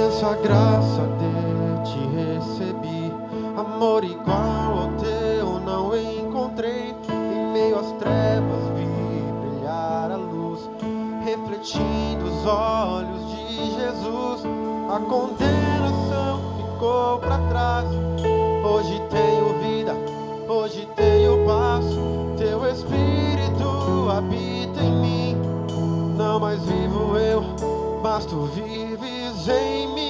Imensa graça de te recebi, amor igual ao teu não encontrei. Em meio às trevas vi brilhar a luz, refletindo os olhos de Jesus. A condenação ficou para trás. Hoje tenho vida, hoje tenho paz. Teu Espírito habita em mim. Não mais vivo eu, mas tu vives em mim.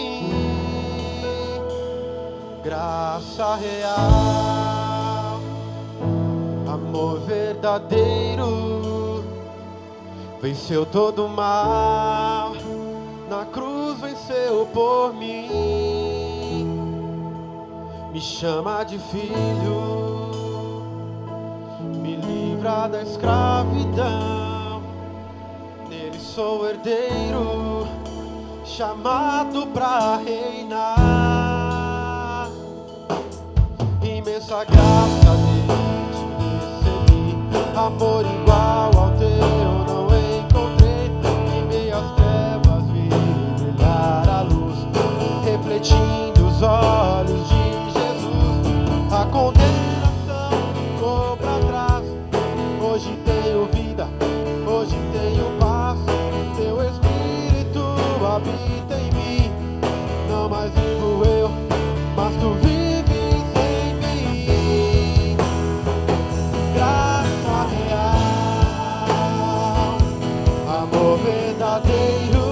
Graça real, amor verdadeiro, venceu todo o mal. Na cruz venceu por mim. Me chama de filho, me livra da escravidão. Nele sou herdeiro, chamado pra reinar. Imensa graça de te recebi, amor igual ao teu não encontrei. Em meio às trevas vi brilhar a luz, refletindo os olhos de Jesus. A condenação ficou pra trás. Hoje tenho vida, hoje tenho paz. Teu Espírito habita em mim. Não mais vivo eu, mas tu vives em mim. Graça real, amor verdadeiro,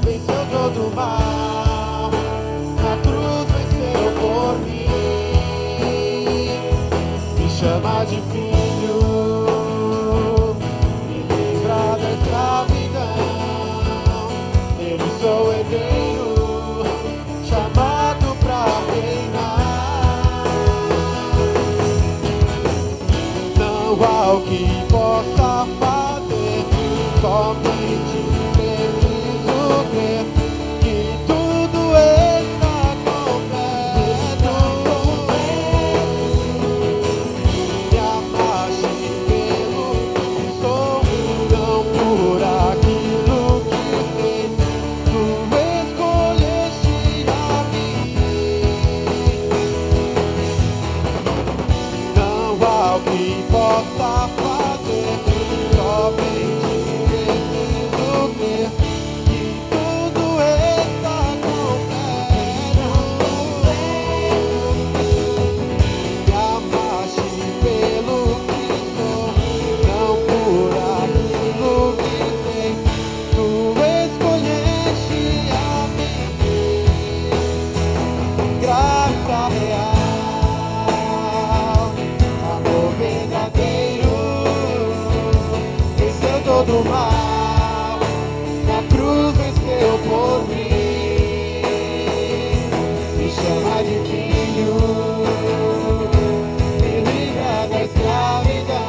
venceu todo o mal. Na cruz venceu por mim. Me chama de filho, me livra da escravidão. Nele sou herdeiro, chamado pra reinar. Não há o que possa fazer, somente preciso crer que tudo está completo. Me amaste pelo que sou, não por aquilo que fiz. Tu escolheste a mim. Não há o que possa fazer, somente preciso crer que tudo está completo. Me amaste pelo que sou, não por aquilo que sei. Tu escolheste a mim. Graça real, amor verdadeiro, venceu todo o mal. Na cruz venceu por mim. Me chama de filho, me livra da escravidão.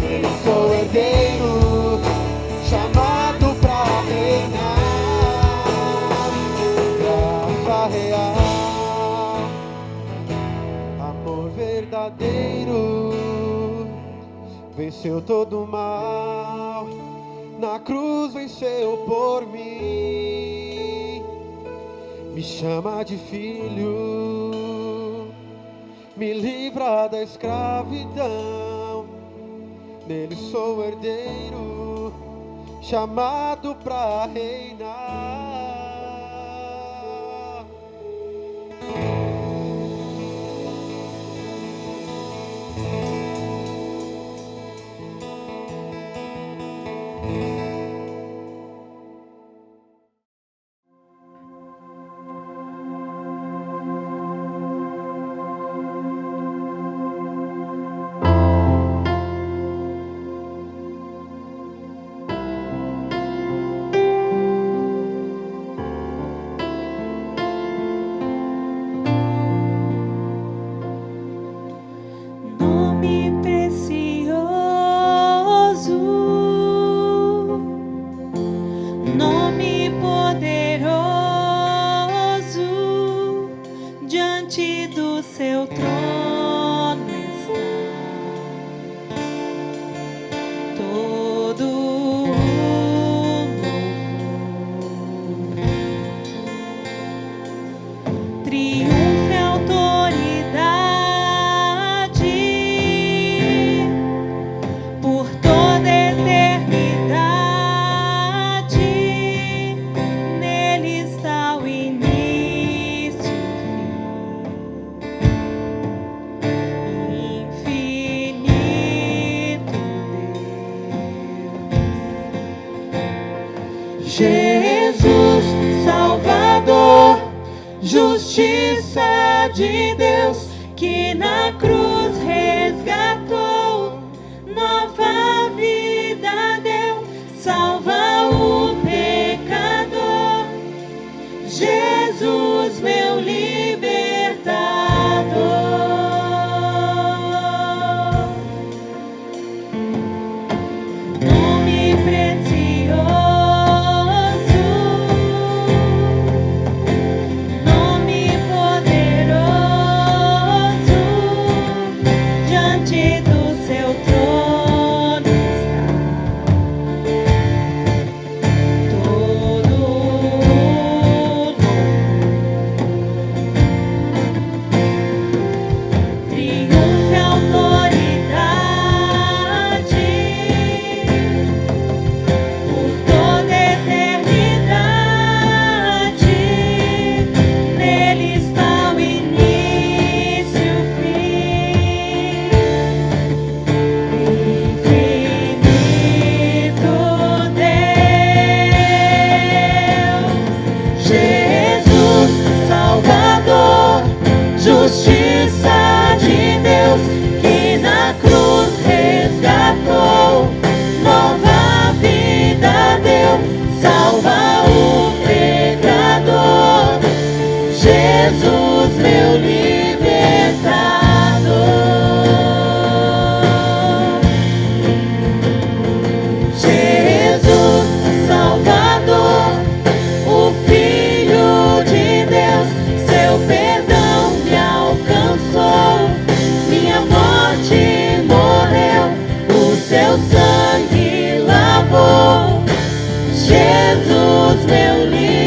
Nele sou herdeiro, chamado pra reinar. Graça real, amor verdadeiro, venceu todo o mal. Na cruz venceu por mim. Me chama de filho, me livra da escravidão. Nele sou herdeiro, chamado pra reinar. Jesus, Salvador, justiça de Deus, que na cruz resgatou, nova vida deu, salva o pecador. Jesus, meu libertador. Nome precioso, nome poderoso, diante do seu trono está. Todo louvor, triunfo e autoridade por toda eternidade. Nele está o início e o fim. Infinito Deus, Jesus, Salvador, justiça de Deus, que na cruz resgatou, nova vida deu, salva o pecador. Jesus, meu libertador. Jesus, Salvador, o Filho de Deus, seu perdão me alcançou, minha morte morreu, o seu sangue lavou. Jesus, meu libertador.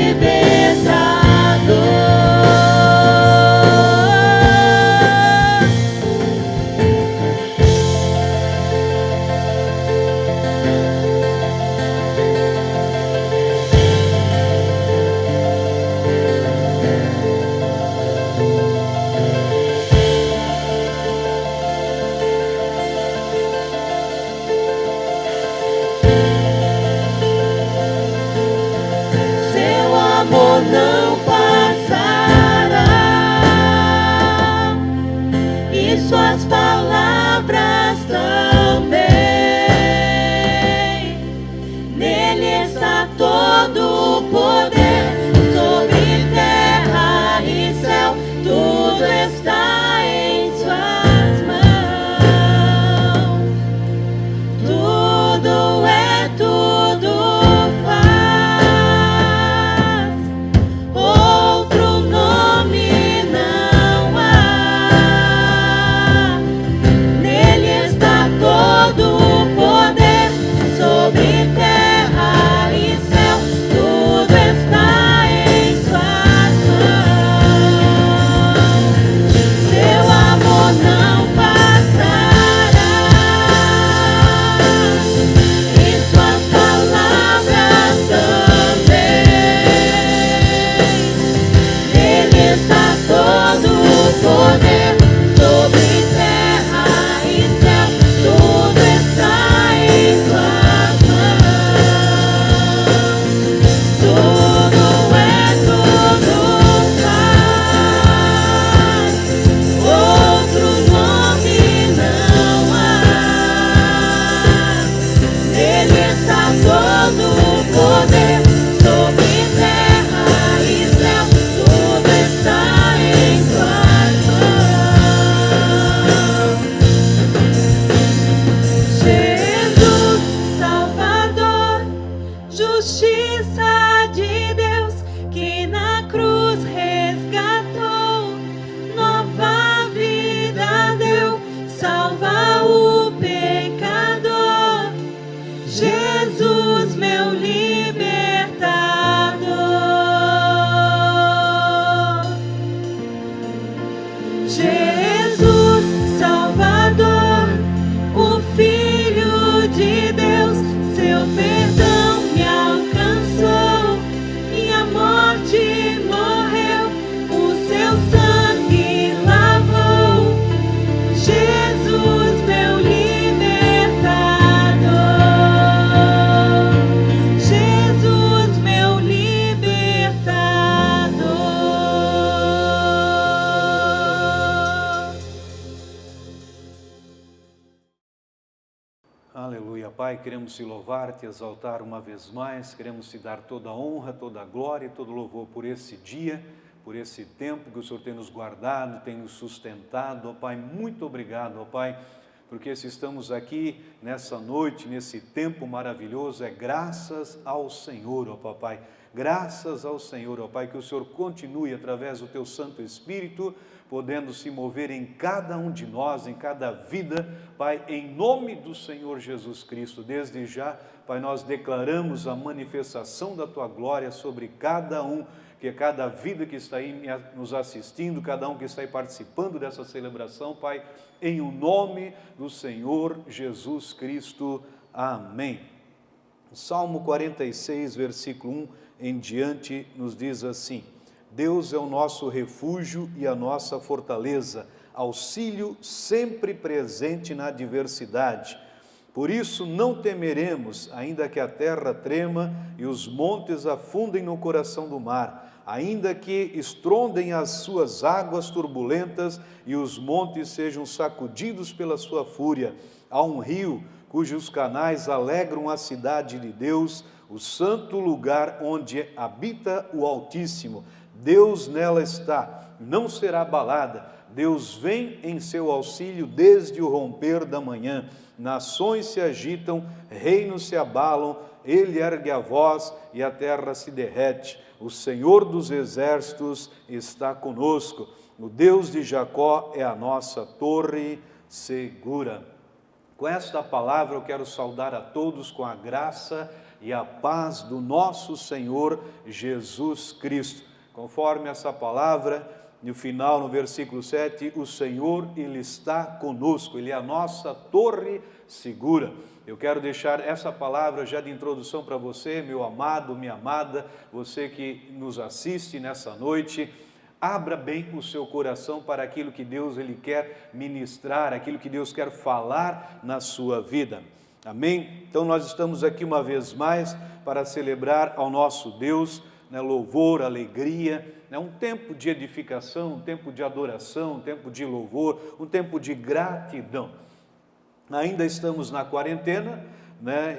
Seu amor não passará, e suas palavras também. Nele está todo o poder, sobre terra e céu, tudo está em suas mãos. Tudo faz, outro nome não há. Nele está todo o poder, sobre terra e céu, tudo está em suas mãos. Seu amor não passará, e suas palavras também. Nele está todo o poder, sobre terra e céu, tudo está em suas mãos. Tudo faz, outro nome não há. Nele está todo o poder, sobre terra e céu, tudo está em suas mãos. Jesus, Salvador, justiça de Deus, que na cruz resgatou, nova vida deu, salva o pecador. Jesus, meu libertador. Jesus, Salvador, o Filho de Deus, seu perdão me alcançou, minha morte morreu, Pai, queremos te louvar, te exaltar uma vez mais, queremos te dar toda a honra, toda a glória e todo o louvor por esse dia, por esse tempo que o Senhor tem nos guardado, tem nos sustentado, ó Pai, muito obrigado, ó Pai, porque se estamos aqui nessa noite, nesse tempo maravilhoso, é graças ao Senhor, ó Papai, graças ao Senhor, ó Pai, que o Senhor continue através do Teu Santo Espírito, podendo se mover em cada um de nós, em cada vida, Pai, em nome do Senhor Jesus Cristo. Desde já, Pai, nós declaramos a manifestação da Tua glória sobre cada um, que cada vida que está aí nos assistindo, cada um que está aí participando dessa celebração, Pai, em o nome do Senhor Jesus Cristo. Amém. O Salmo 46, versículo 1 em diante, nos diz assim: Deus é o nosso refúgio e a nossa fortaleza, auxílio sempre presente na adversidade. Por isso não temeremos, ainda que a terra trema e os montes afundem no coração do mar, ainda que estrondem as suas águas turbulentas e os montes sejam sacudidos pela sua fúria. Há um rio cujos canais alegram a cidade de Deus, o santo lugar onde habita o Altíssimo. Deus nela está, não será abalada. Deus vem em seu auxílio desde o romper da manhã. Nações se agitam, reinos se abalam, ele ergue a voz e a terra se derrete. O Senhor dos exércitos está conosco. O Deus de Jacó é a nossa torre segura. Com esta palavra eu quero saudar a todos com a graça e a paz do nosso Senhor Jesus Cristo. Conforme essa palavra, no final, no versículo 7, o Senhor, Ele está conosco, Ele é a nossa torre segura. Eu quero deixar essa palavra já de introdução para você, meu amado, minha amada, você que nos assiste nessa noite. Abra bem o seu coração para aquilo que Deus Ele quer ministrar, aquilo que Deus quer falar na sua vida. Amém? Então nós estamos aqui uma vez mais para celebrar ao nosso Deus, louvor, alegria, um tempo de edificação, um tempo de adoração, um tempo de louvor, um tempo de gratidão. Ainda estamos na quarentena,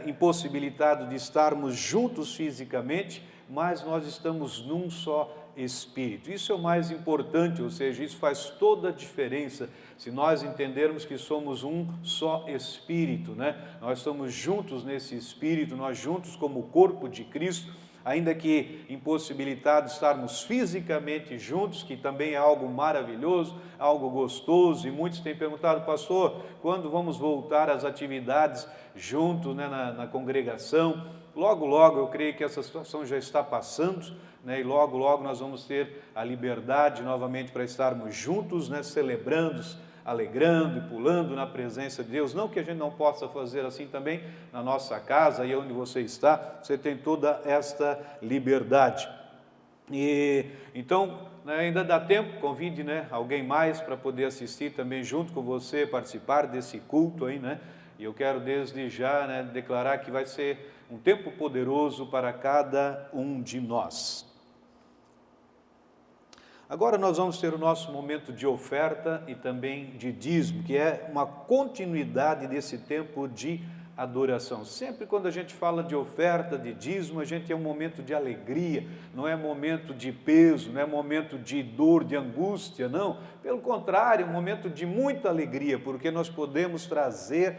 impossibilitado de estarmos juntos fisicamente, mas nós estamos num só Espírito. Isso é o mais importante, ou seja, isso faz toda a diferença, se nós entendermos que somos um só Espírito, Nós estamos juntos nesse Espírito, nós juntos como o corpo de Cristo, ainda que impossibilitados de estarmos fisicamente juntos, que também é algo maravilhoso, algo gostoso, e muitos têm perguntado, pastor, quando vamos voltar às atividades juntos, na congregação? Logo, logo, eu creio que essa situação já está passando, e logo, logo nós vamos ter a liberdade novamente para estarmos juntos, celebrando, alegrando e pulando na presença de Deus. Não que a gente não possa fazer assim também na nossa casa, aí onde você está, você tem toda esta liberdade. E então, ainda dá tempo, convide alguém mais para poder assistir também junto com você, participar desse culto aí, E eu quero desde já declarar que vai ser um tempo poderoso para cada um de nós. Agora nós vamos ter o nosso momento de oferta e também de dízimo, que é uma continuidade desse tempo de adoração. Sempre quando a gente fala de oferta, de dízimo, a gente é um momento de alegria, não é momento de peso, não é momento de dor, de angústia, não. Pelo contrário, é um momento de muita alegria, porque nós podemos trazer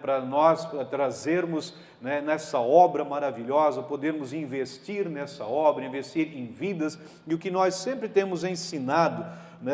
para nós trazermos nessa obra maravilhosa, podermos investir nessa obra, investir em vidas, e o que nós sempre temos ensinado,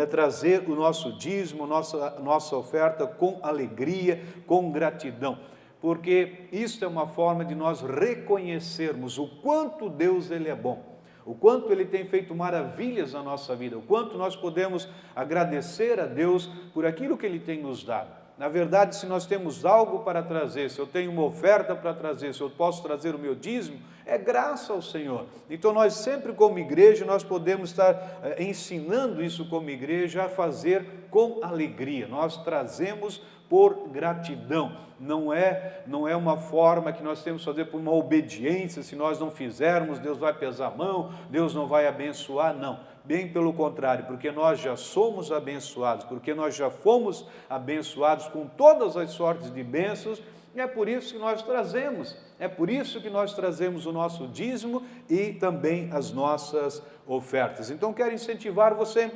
trazer o nosso dízimo, nossa oferta com alegria, com gratidão, porque isso é uma forma de nós reconhecermos o quanto Deus Ele é bom, o quanto Ele tem feito maravilhas na nossa vida, o quanto nós podemos agradecer a Deus por aquilo que Ele tem nos dado. Na verdade, se nós temos algo para trazer, se eu tenho uma oferta para trazer, se eu posso trazer o meu dízimo, é graça ao Senhor. Então nós sempre como igreja, nós podemos estar ensinando isso como igreja a fazer com alegria. Nós trazemos por gratidão, não é uma forma que nós temos que fazer por uma obediência, se nós não fizermos, Deus vai pesar a mão, Deus não vai abençoar, não. Bem pelo contrário, porque nós já somos abençoados, porque nós já fomos abençoados com todas as sortes de bênçãos, E é por isso que nós trazemos, o nosso dízimo e também as nossas ofertas. Então, quero incentivar você,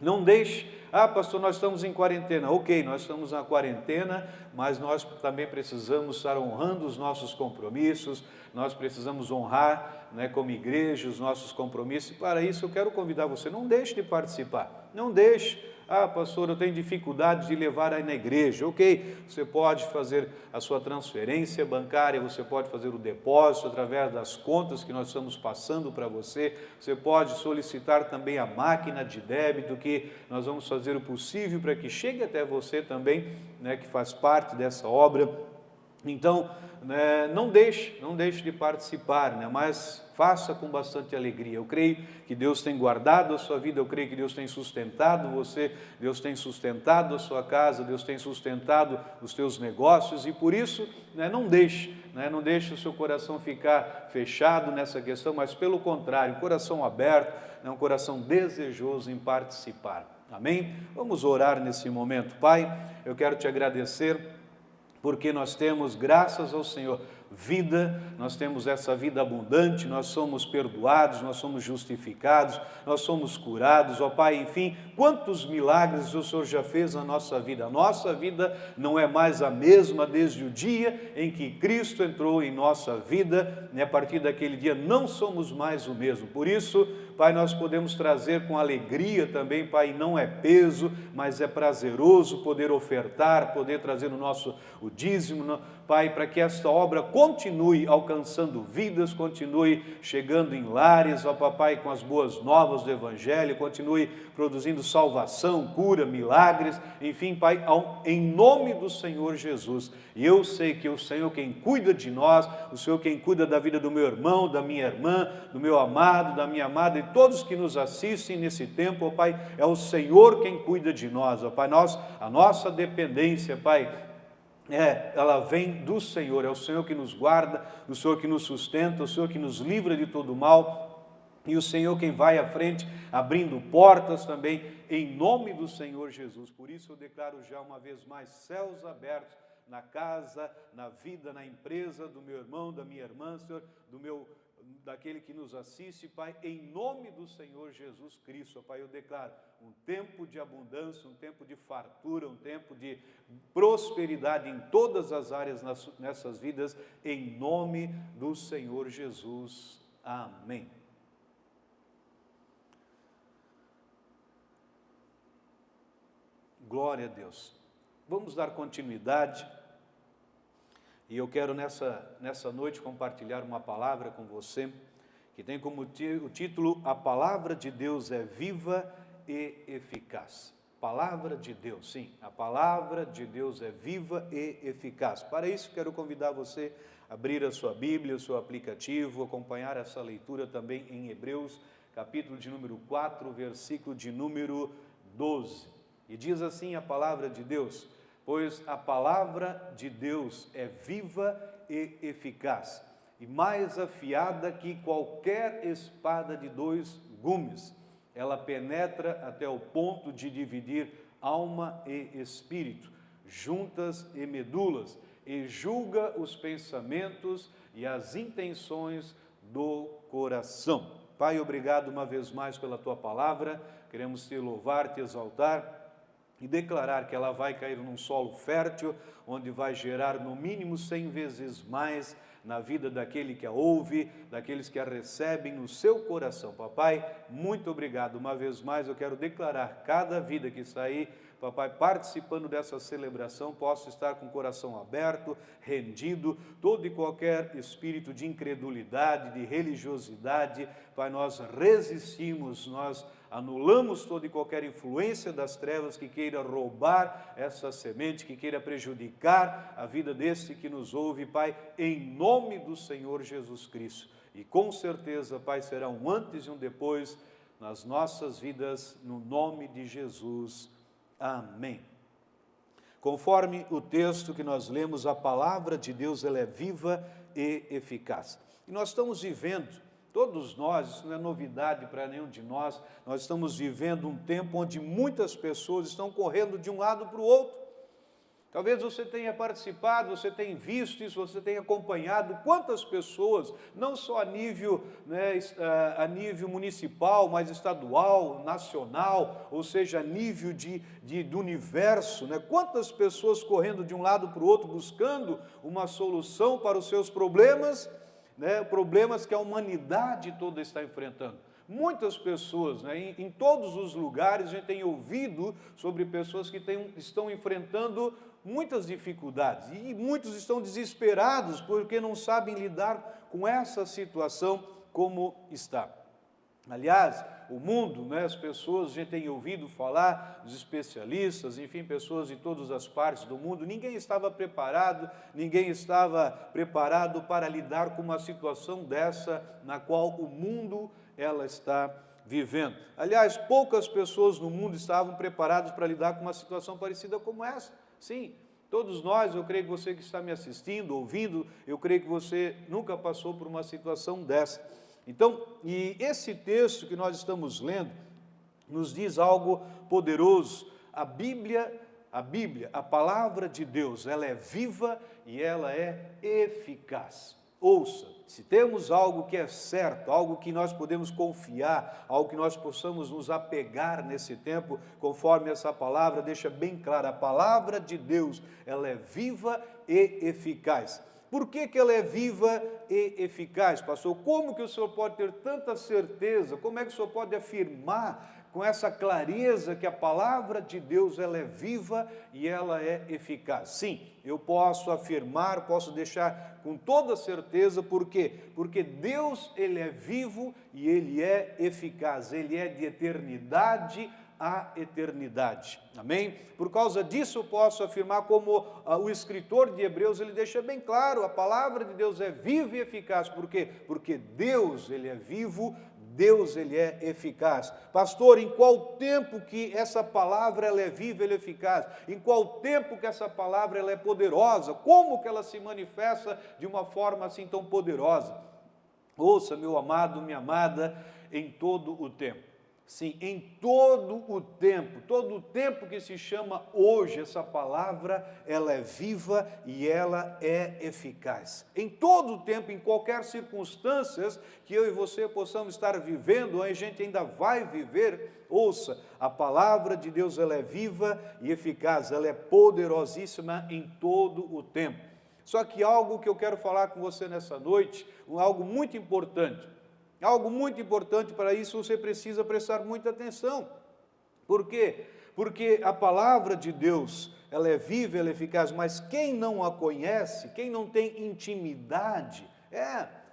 não deixe, pastor, nós estamos em quarentena. Ok, nós estamos na quarentena, mas nós também precisamos estar honrando os nossos compromissos, nós precisamos honrar, como igreja, os nossos compromissos. E para isso eu quero convidar você, não deixe de participar, não deixe. Pastor, eu tenho dificuldade de levar aí na igreja. Ok, você pode fazer a sua transferência bancária, você pode fazer o depósito através das contas que nós estamos passando para você. Você pode solicitar também a máquina de débito, que nós vamos fazer o possível para que chegue até você também, que faz parte dessa obra. Então, não deixe de participar, mas faça com bastante alegria. Eu creio que Deus tem guardado a sua vida, eu creio que Deus tem sustentado você, Deus tem sustentado a sua casa, Deus tem sustentado os teus negócios, e por isso, não deixe o seu coração ficar fechado nessa questão, mas pelo contrário, coração aberto, um coração desejoso em participar. Amém? Vamos orar nesse momento. Pai, eu quero te agradecer, porque nós temos, graças ao Senhor, vida, nós temos essa vida abundante, nós somos perdoados, nós somos justificados, nós somos curados, ó Pai, enfim, quantos milagres o Senhor já fez na nossa vida. A nossa vida não é mais a mesma desde o dia em que Cristo entrou em nossa vida, a partir daquele dia não somos mais o mesmo. Por isso, Pai, nós podemos trazer com alegria também, Pai, não é peso, mas é prazeroso poder ofertar, poder trazer o dízimo, Pai, para que esta obra continue alcançando vidas, continue chegando em lares, ó Papai, com as boas novas do Evangelho, continue produzindo salvação, cura, milagres, enfim, Pai, em nome do Senhor Jesus. E eu sei que o Senhor quem cuida de nós, o Senhor quem cuida da vida do meu irmão, da minha irmã, do meu amado, da minha amada, e todos que nos assistem nesse tempo, ó Pai, é o Senhor quem cuida de nós, ó Pai, a nossa dependência, Pai, ela vem do Senhor, é o Senhor que nos guarda, o Senhor que nos sustenta, o Senhor que nos livra de todo mal, e o Senhor quem vai à frente, abrindo portas também, em nome do Senhor Jesus. Por isso eu declaro já uma vez mais céus abertos na casa, na vida, na empresa do meu irmão, da minha irmã, Senhor, daquele que nos assiste, Pai, em nome do Senhor Jesus Cristo, Pai, eu declaro um tempo de abundância, um tempo de fartura, um tempo de prosperidade em todas as áreas nessas vidas, em nome do Senhor Jesus. Amém. Glória a Deus. Vamos dar continuidade. E eu quero nessa noite compartilhar uma palavra com você, que tem como o título, A Palavra de Deus é Viva e Eficaz. Palavra de Deus, sim, a Palavra de Deus é viva e eficaz. Para isso, quero convidar você a abrir a sua Bíblia, o seu aplicativo, acompanhar essa leitura também em Hebreus, capítulo de número 4, versículo de número 12. E diz assim a Palavra de Deus: pois a palavra de Deus é viva e eficaz, e mais afiada que qualquer espada de 2 gumes. Ela penetra até o ponto de dividir alma e espírito, juntas e medulas, e julga os pensamentos e as intenções do coração. Pai, obrigado uma vez mais pela Tua palavra, queremos Te louvar, Te exaltar, e declarar que ela vai cair num solo fértil, onde vai gerar no mínimo 100 vezes mais na vida daquele que a ouve, daqueles que a recebem no seu coração. Papai, muito obrigado. Uma vez mais eu quero declarar, cada vida que sair, Papai, participando dessa celebração, possa estar com o coração aberto, rendido, todo e qualquer espírito de incredulidade, de religiosidade. Pai, nós resistimos, nós anulamos toda e qualquer influência das trevas que queira roubar essa semente, que queira prejudicar a vida deste que nos ouve, Pai, em nome do Senhor Jesus Cristo. E com certeza, Pai, será um antes e um depois nas nossas vidas, no nome de Jesus. Amém. Conforme o texto que nós lemos, a palavra de Deus, ela é viva e eficaz. E nós estamos vivendo, todos nós, isso não é novidade para nenhum de nós, nós estamos vivendo um tempo onde muitas pessoas estão correndo de um lado para o outro. Talvez você tenha participado, você tenha visto isso, você tenha acompanhado quantas pessoas, não só a nível, a nível municipal, mas estadual, nacional, ou seja, a nível do universo, quantas pessoas correndo de um lado para o outro, buscando uma solução para os seus problemas, problemas que a humanidade toda está enfrentando. Muitas pessoas, em todos os lugares, a gente tem ouvido sobre pessoas que estão enfrentando muitas dificuldades e muitos estão desesperados porque não sabem lidar com essa situação como está. Aliás, o mundo, as pessoas, a gente tem ouvido falar, os especialistas, enfim, pessoas de todas as partes do mundo, ninguém estava preparado para lidar com uma situação dessa na qual o mundo ela está vivendo. Aliás, poucas pessoas no mundo estavam preparadas para lidar com uma situação parecida como essa. Sim, todos nós, eu creio que você que está me assistindo, ouvindo, eu creio que você nunca passou por uma situação dessa. Então, e esse texto que nós estamos lendo, nos diz algo poderoso. A Bíblia, a palavra de Deus, ela é viva e ela é eficaz. Ouça, se temos algo que é certo, algo que nós podemos confiar, algo que nós possamos nos apegar nesse tempo, conforme essa palavra deixa bem claro, a palavra de Deus, ela é viva e eficaz. Por que ela é viva e eficaz, pastor? Como que o senhor pode ter tanta certeza? Como é que o senhor pode afirmar com essa clareza que a palavra de Deus ela é viva e ela é eficaz? Sim, eu posso afirmar, posso deixar com toda certeza, por quê? Porque Deus ele é vivo e ele é eficaz, ele é de eternidade a eternidade, amém? Por causa disso eu posso afirmar, como o escritor de Hebreus, ele deixa bem claro, a palavra de Deus é viva e eficaz. Por quê? Porque Deus ele é vivo, Deus ele é eficaz. Pastor, em qual tempo que essa palavra ela é viva e eficaz? Em qual tempo que essa palavra ela é poderosa? Como que ela se manifesta de uma forma assim tão poderosa? Ouça, meu amado, minha amada, em todo o tempo. Sim, em todo o tempo que se chama hoje, essa palavra, ela é viva e ela é eficaz. Em todo o tempo, em qualquer circunstâncias que eu e você possamos estar vivendo, a gente ainda vai viver, ouça, a palavra de Deus, ela é viva e eficaz, ela é poderosíssima em todo o tempo. Só que algo que eu quero falar com você nessa noite, algo muito importante. Algo muito importante, para isso você precisa prestar muita atenção. Por quê? Porque a palavra de Deus, ela é viva, ela é eficaz, mas quem não a conhece, quem não tem intimidade,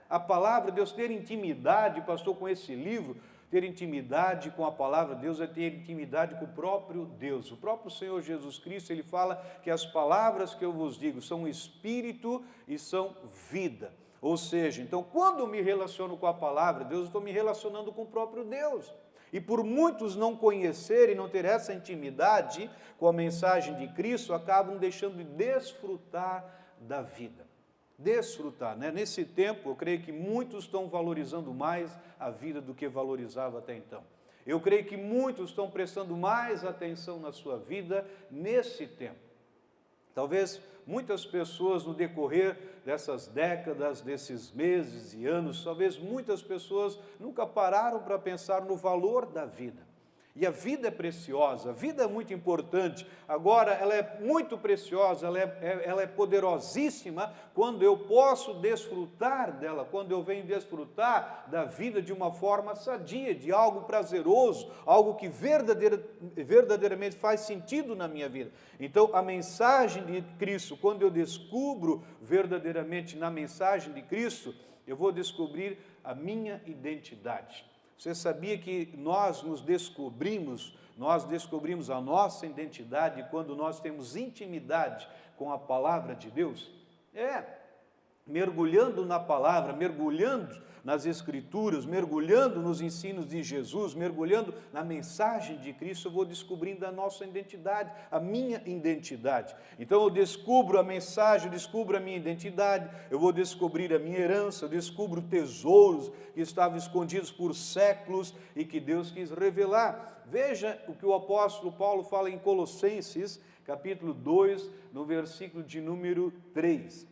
a palavra de Deus, ter intimidade, pastor, com esse livro, ter intimidade com a palavra de Deus é ter intimidade com o próprio Deus. O próprio Senhor Jesus Cristo, ele fala que as palavras que eu vos digo são espírito e são vida. Ou seja, então, quando eu me relaciono com a palavra de Deus, eu estou me relacionando com o próprio Deus. E por muitos não conhecerem, não ter essa intimidade com a mensagem de Cristo, acabam deixando de desfrutar da vida. Desfrutar, Nesse tempo, eu creio que muitos estão valorizando mais a vida do que valorizavam até então. Eu creio que muitos estão prestando mais atenção na sua vida nesse tempo. Talvez muitas pessoas no decorrer dessas décadas, desses meses e anos, talvez muitas pessoas nunca pararam para pensar no valor da vida. E a vida é preciosa, a vida é muito importante. Agora, ela é muito preciosa, ela é poderosíssima quando eu posso desfrutar dela, quando eu venho desfrutar da vida de uma forma sadia, de algo prazeroso, algo que verdadeiramente faz sentido na minha vida. Então, a mensagem de Cristo, quando eu descubro verdadeiramente na mensagem de Cristo, eu vou descobrir a minha identidade. Você sabia que nós descobrimos a nossa identidade quando nós temos intimidade com a palavra de Deus? Mergulhando na palavra, mergulhando nas Escrituras, mergulhando nos ensinos de Jesus, mergulhando na mensagem de Cristo, eu vou descobrindo a nossa identidade, a minha identidade. Então eu descubro a mensagem, eu descubro a minha identidade, eu vou descobrir a minha herança, eu descubro tesouros que estavam escondidos por séculos e que Deus quis revelar. Veja o que o apóstolo Paulo fala em Colossenses, capítulo 2, no versículo de número 3.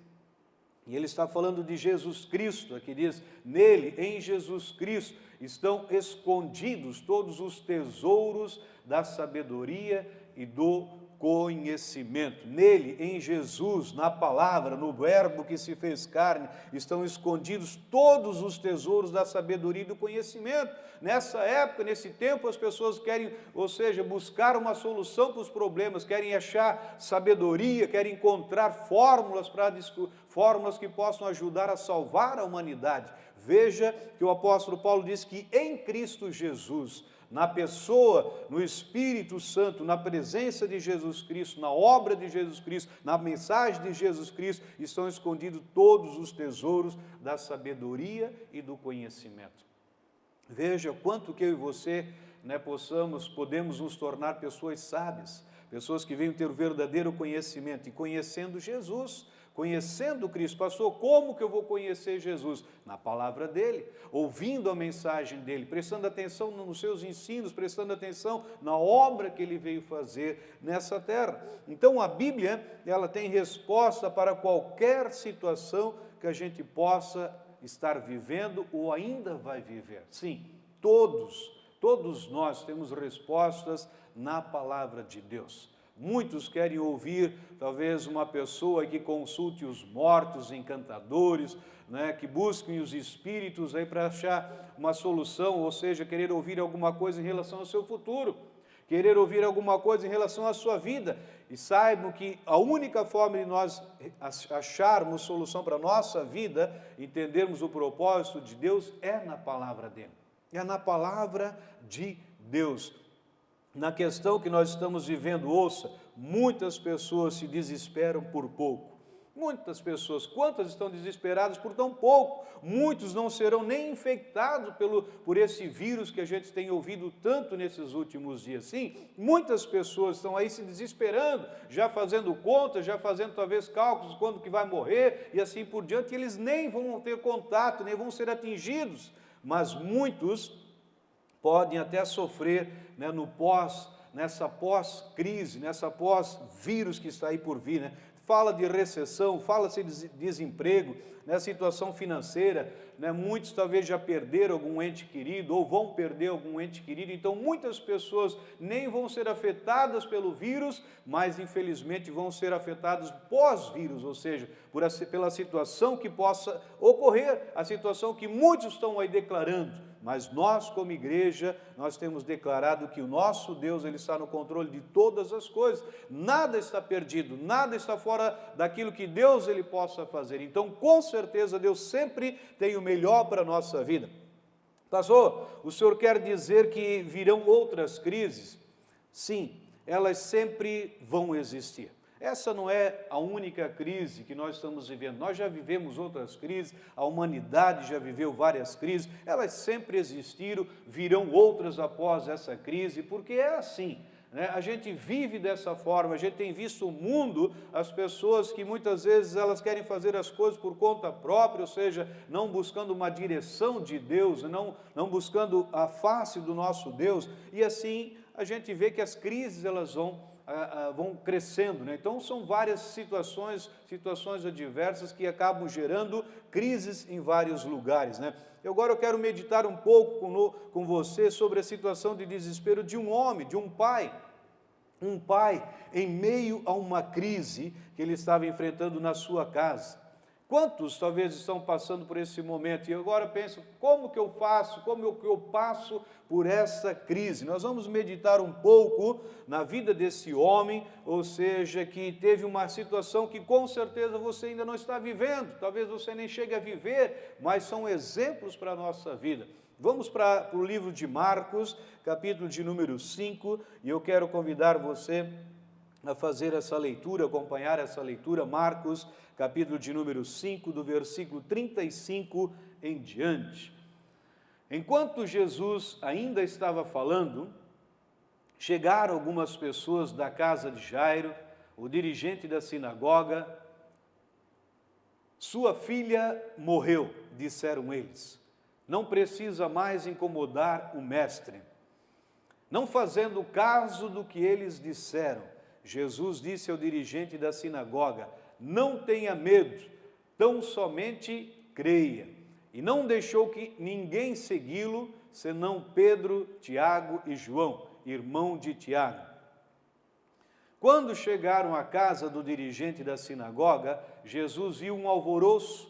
E ele está falando de Jesus Cristo, aqui diz, nele, em Jesus Cristo, estão escondidos todos os tesouros da sabedoria e do conhecimento. Nele, em Jesus, na palavra, no verbo que se fez carne, estão escondidos todos os tesouros da sabedoria e do conhecimento. Nessa época, nesse tempo, as pessoas querem, ou seja, buscar uma solução para os problemas, querem achar sabedoria, querem encontrar fórmulas que possam ajudar a salvar a humanidade. Veja que o apóstolo Paulo diz que em Cristo Jesus, na pessoa, no Espírito Santo, na presença de Jesus Cristo, na obra de Jesus Cristo, na mensagem de Jesus Cristo, estão escondidos todos os tesouros da sabedoria e do conhecimento. Veja quanto que eu e você, podemos nos tornar pessoas sábias, pessoas que venham ter o verdadeiro conhecimento, e conhecendo Jesus, conhecendo Cristo. Pastor, como que eu vou conhecer Jesus? Na palavra dele, ouvindo a mensagem dele, prestando atenção nos seus ensinos, prestando atenção na obra que ele veio fazer nessa terra. Então a Bíblia, ela tem resposta para qualquer situação que a gente possa estar vivendo ou ainda vai viver. Sim, todos nós temos respostas na palavra de Deus. Muitos querem ouvir, talvez, uma pessoa que consulte os mortos, encantadores, que busquem os espíritos aí para achar uma solução, ou seja, querer ouvir alguma coisa em relação ao seu futuro, querer ouvir alguma coisa em relação à sua vida. E saibam que a única forma de nós acharmos solução para a nossa vida, entendermos o propósito de Deus, é na palavra dele, é na palavra de Deus. Na questão que nós estamos vivendo, ouça, muitas pessoas se desesperam por pouco. Muitas pessoas, quantas estão desesperadas por tão pouco? Muitos não serão nem infectados por esse vírus que a gente tem ouvido tanto nesses últimos dias. Sim, muitas pessoas estão aí se desesperando, já fazendo contas, já fazendo talvez cálculos quando que vai morrer e assim por diante, e eles nem vão ter contato, nem vão ser atingidos. Mas muitos podem até sofrer nessa pós-crise, nessa pós-vírus que está aí por vir. Fala de recessão, fala-se de desemprego, situação financeira. Muitos talvez já perderam algum ente querido ou vão perder algum ente querido. Então, muitas pessoas nem vão ser afetadas pelo vírus, mas, infelizmente, vão ser afetadas pós-vírus, ou seja, pela situação que possa ocorrer, a situação que muitos estão aí declarando. Mas nós, como igreja, nós temos declarado que o nosso Deus, ele está no controle de todas as coisas. Nada está perdido, nada está fora daquilo que Deus ele possa fazer. Então, com certeza, Deus sempre tem o melhor para a nossa vida. Pastor, o senhor quer dizer que virão outras crises? Sim, elas sempre vão existir. Essa não é a única crise que nós estamos vivendo. Nós já vivemos outras crises, a humanidade já viveu várias crises, elas sempre existiram, virão outras após essa crise, porque é assim. A gente vive dessa forma, a gente tem visto o mundo, as pessoas que muitas vezes elas querem fazer as coisas por conta própria, ou seja, não buscando uma direção de Deus, não buscando a face do nosso Deus, e assim a gente vê que as crises elas vão crescendo. Então são várias situações adversas que acabam gerando crises em vários lugares. Agora eu quero meditar um pouco com você sobre a situação de desespero de um homem, de um pai em meio a uma crise que ele estava enfrentando na sua casa. Quantos talvez estão passando por esse momento e agora pensam, como que eu faço, como que eu passo por essa crise? Nós vamos meditar um pouco na vida desse homem, ou seja, que teve uma situação que com certeza você ainda não está vivendo, talvez você nem chegue a viver, mas são exemplos para a nossa vida. Vamos para o livro de Marcos, capítulo de número 5, e eu quero convidar você a fazer essa leitura, acompanhar essa leitura, Marcos, capítulo de número 5, do versículo 35 em diante. Enquanto Jesus ainda estava falando, chegaram algumas pessoas da casa de Jairo, o dirigente da sinagoga. Sua filha morreu, disseram eles. Não precisa mais incomodar o mestre. Não fazendo caso do que eles disseram, Jesus disse ao dirigente da sinagoga: não tenha medo, tão somente creia. E não deixou que ninguém segui-lo, senão Pedro, Tiago e João, irmão de Tiago. Quando chegaram à casa do dirigente da sinagoga, Jesus viu um alvoroço,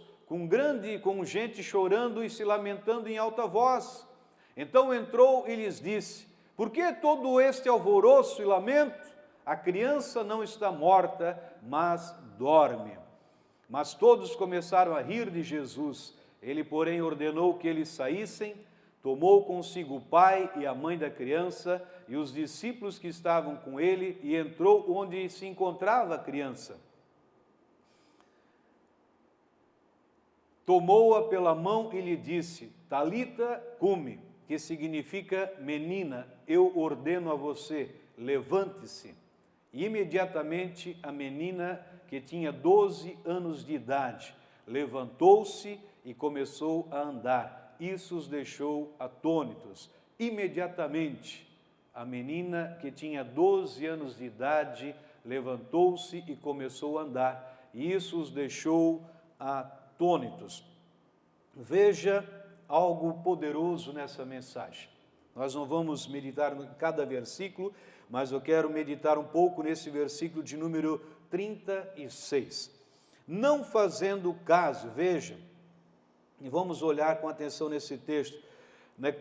com gente chorando e se lamentando em alta voz. Então entrou e lhes disse: por que todo este alvoroço e lamento? A criança não está morta, mas dorme. Mas todos começaram a rir de Jesus. Ele, porém, ordenou que eles saíssem, tomou consigo o pai e a mãe da criança e os discípulos que estavam com ele e entrou onde se encontrava a criança. Tomou-a pela mão e lhe disse: Talita cumi, que significa menina, eu ordeno a você, levante-se. E imediatamente a menina, que tinha 12 anos de idade, levantou-se e começou a andar. Isso os deixou atônitos. Imediatamente a menina, que tinha 12 anos de idade, levantou-se e começou a andar. E isso os deixou atônitos. Veja algo poderoso nessa mensagem. Nós não vamos meditar em cada versículo, mas eu quero meditar um pouco nesse versículo de número 36. Não fazendo caso, veja, e vamos olhar com atenção nesse texto,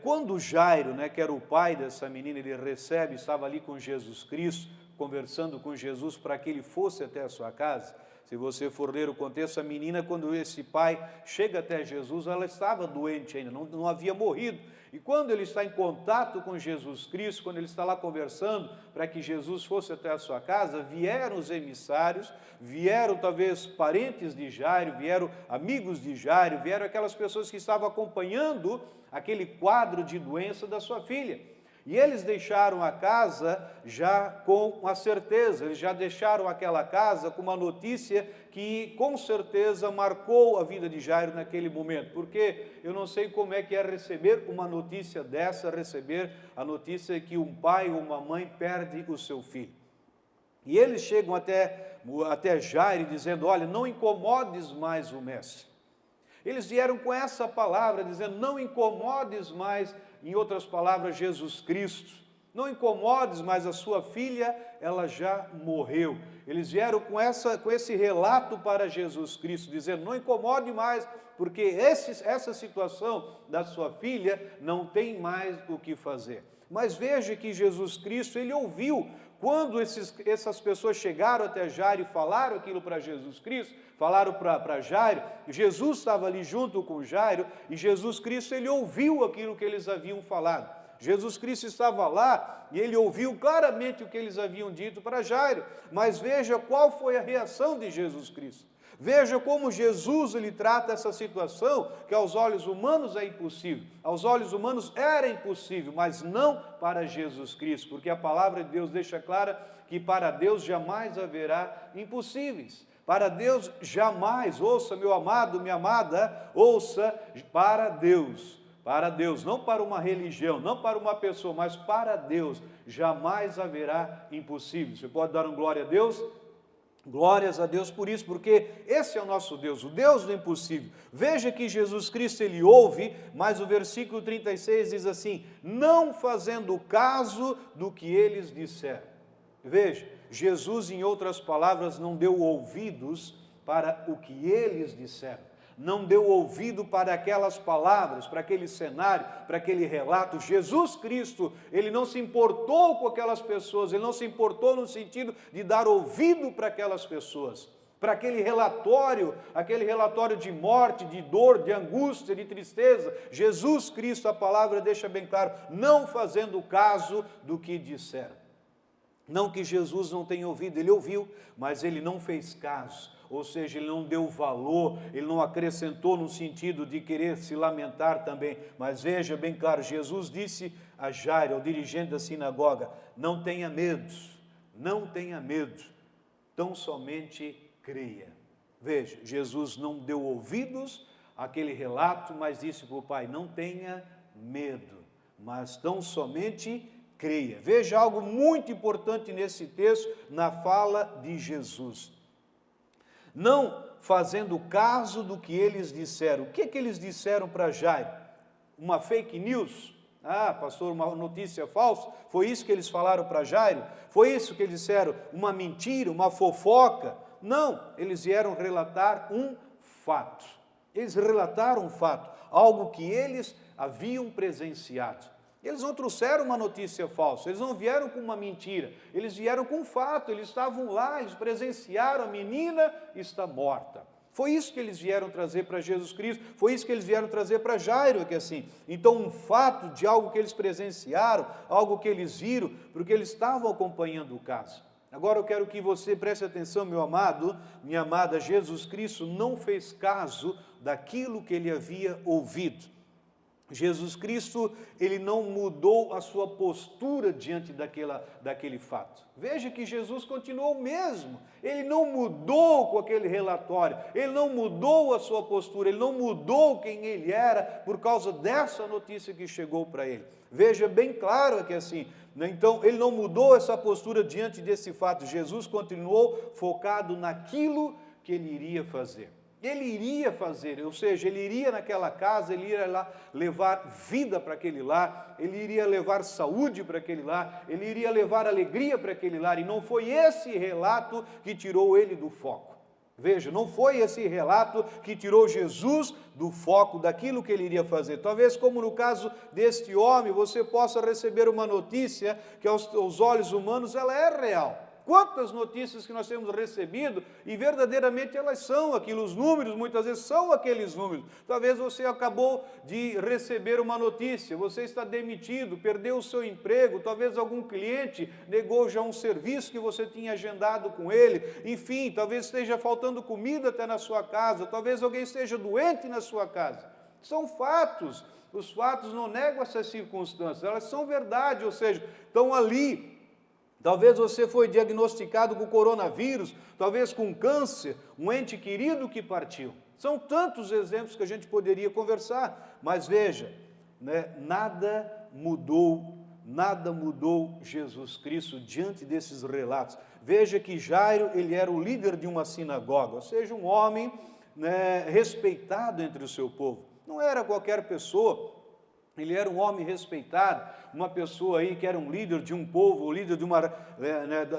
quando Jairo, que era o pai dessa menina, ele recebe, estava ali com Jesus Cristo, conversando com Jesus para que ele fosse até a sua casa. Se você for ler o contexto, a menina, quando esse pai chega até Jesus, ela estava doente ainda, não havia morrido. E quando ele está em contato com Jesus Cristo, quando ele está lá conversando para que Jesus fosse até a sua casa, vieram os emissários, vieram talvez parentes de Jairo, vieram amigos de Jairo, vieram aquelas pessoas que estavam acompanhando aquele quadro de doença da sua filha. E eles deixaram a casa já com a certeza, eles já deixaram aquela casa com uma notícia que com certeza marcou a vida de Jairo naquele momento, porque eu não sei como é que é receber uma notícia dessa, receber a notícia que um pai ou uma mãe perde o seu filho. E eles chegam até Jairo dizendo: olha, não incomodes mais o mestre. Eles vieram com essa palavra dizendo: não incomodes mais, em outras palavras, Jesus Cristo. Não incomodes mais a sua filha, ela já morreu. Eles vieram com esse relato para Jesus Cristo, dizendo: não incomode mais, porque essa situação da sua filha não tem mais o que fazer. Mas veja que Jesus Cristo, ele ouviu, quando essas pessoas chegaram até Jairo e falaram aquilo para Jesus Cristo, falaram para Jairo, Jesus estava ali junto com Jairo, e Jesus Cristo, ele ouviu aquilo que eles haviam falado. Jesus Cristo estava lá e ele ouviu claramente o que eles haviam dito para Jairo, mas veja qual foi a reação de Jesus Cristo. Veja como Jesus ele trata essa situação que aos olhos humanos é impossível. Aos olhos humanos era impossível, mas não para Jesus Cristo, porque a palavra de Deus deixa clara que para Deus jamais haverá impossíveis. Para Deus jamais, ouça meu amado, minha amada, ouça, para Deus, não para uma religião, não para uma pessoa, mas para Deus jamais haverá impossível. Você pode dar um glória a Deus? Glórias a Deus por isso, porque esse é o nosso Deus, o Deus do impossível. Veja que Jesus Cristo, ele ouve, mas o versículo 36 diz assim: não fazendo caso do que eles disseram. Veja, Jesus, em outras palavras, não deu ouvidos para o que eles disseram. Não deu ouvido para aquelas palavras, para aquele cenário, para aquele relato. Jesus Cristo, ele não se importou com aquelas pessoas, ele não se importou no sentido de dar ouvido para aquelas pessoas, para aquele relatório de morte, de dor, de angústia, de tristeza. Jesus Cristo, a palavra deixa bem claro, não fazendo caso do que disseram. Não que Jesus não tenha ouvido, ele ouviu, mas ele não fez caso. Ou seja, ele não deu valor, ele não acrescentou no sentido de querer se lamentar também. Mas veja bem claro, Jesus disse a Jairo, ao dirigente da sinagoga: não tenha medo, tão somente creia. Veja, Jesus não deu ouvidos àquele relato, mas disse para o pai: não tenha medo, mas tão somente creia. Veja algo muito importante nesse texto, na fala de Jesus. Não fazendo caso do que eles disseram. O que eles disseram para Jairo? Uma fake news? Ah, pastor, uma notícia falsa? Foi isso que eles falaram para Jairo? Foi isso que eles disseram? Uma mentira, uma fofoca? Não, eles vieram relatar um fato. Eles relataram um fato, algo que eles haviam presenciado. Eles não trouxeram uma notícia falsa, eles não vieram com uma mentira, eles vieram com um fato, eles estavam lá, eles presenciaram, a menina está morta. Foi isso que eles vieram trazer para Jesus Cristo, foi isso que eles vieram trazer para Jairo, que assim. Então, um fato de algo que eles presenciaram, algo que eles viram, porque eles estavam acompanhando o caso. Agora eu quero que você preste atenção, meu amado, minha amada, Jesus Cristo não fez caso daquilo que ele havia ouvido. Jesus Cristo, ele não mudou a sua postura diante daquele fato. Veja que Jesus continuou o mesmo, ele não mudou com aquele relatório, ele não mudou a sua postura, ele não mudou quem ele era por causa dessa notícia que chegou para ele. Veja bem claro que assim, então ele não mudou essa postura diante desse fato, Jesus continuou focado naquilo que ele iria fazer. Ele iria fazer, ou seja, ele iria naquela casa, ele iria lá levar vida para aquele lar, ele iria levar saúde para aquele lar, ele iria levar alegria para aquele lar, e não foi esse relato que tirou ele do foco. Veja, não foi esse relato que tirou Jesus do foco daquilo que ele iria fazer. Talvez, como no caso deste homem, você possa receber uma notícia que aos olhos humanos ela é real. Quantas notícias que nós temos recebido e verdadeiramente elas são aquilo, os números muitas vezes são aqueles números. Talvez você acabou de receber uma notícia, você está demitido, perdeu o seu emprego, talvez algum cliente negou já um serviço que você tinha agendado com ele, enfim, talvez esteja faltando comida até na sua casa, talvez alguém esteja doente na sua casa. São fatos, os fatos não negam essas circunstâncias, elas são verdade, ou seja, estão ali. Talvez você foi diagnosticado com coronavírus, talvez com câncer, um ente querido que partiu. São tantos exemplos que a gente poderia conversar, mas veja, né, nada mudou Jesus Cristo diante desses relatos. Veja que Jairo, ele era o líder de uma sinagoga, ou seja, um homem, né, respeitado entre o seu povo. Não era qualquer pessoa. Ele era um homem respeitado, uma pessoa aí que era um líder de um povo, líder de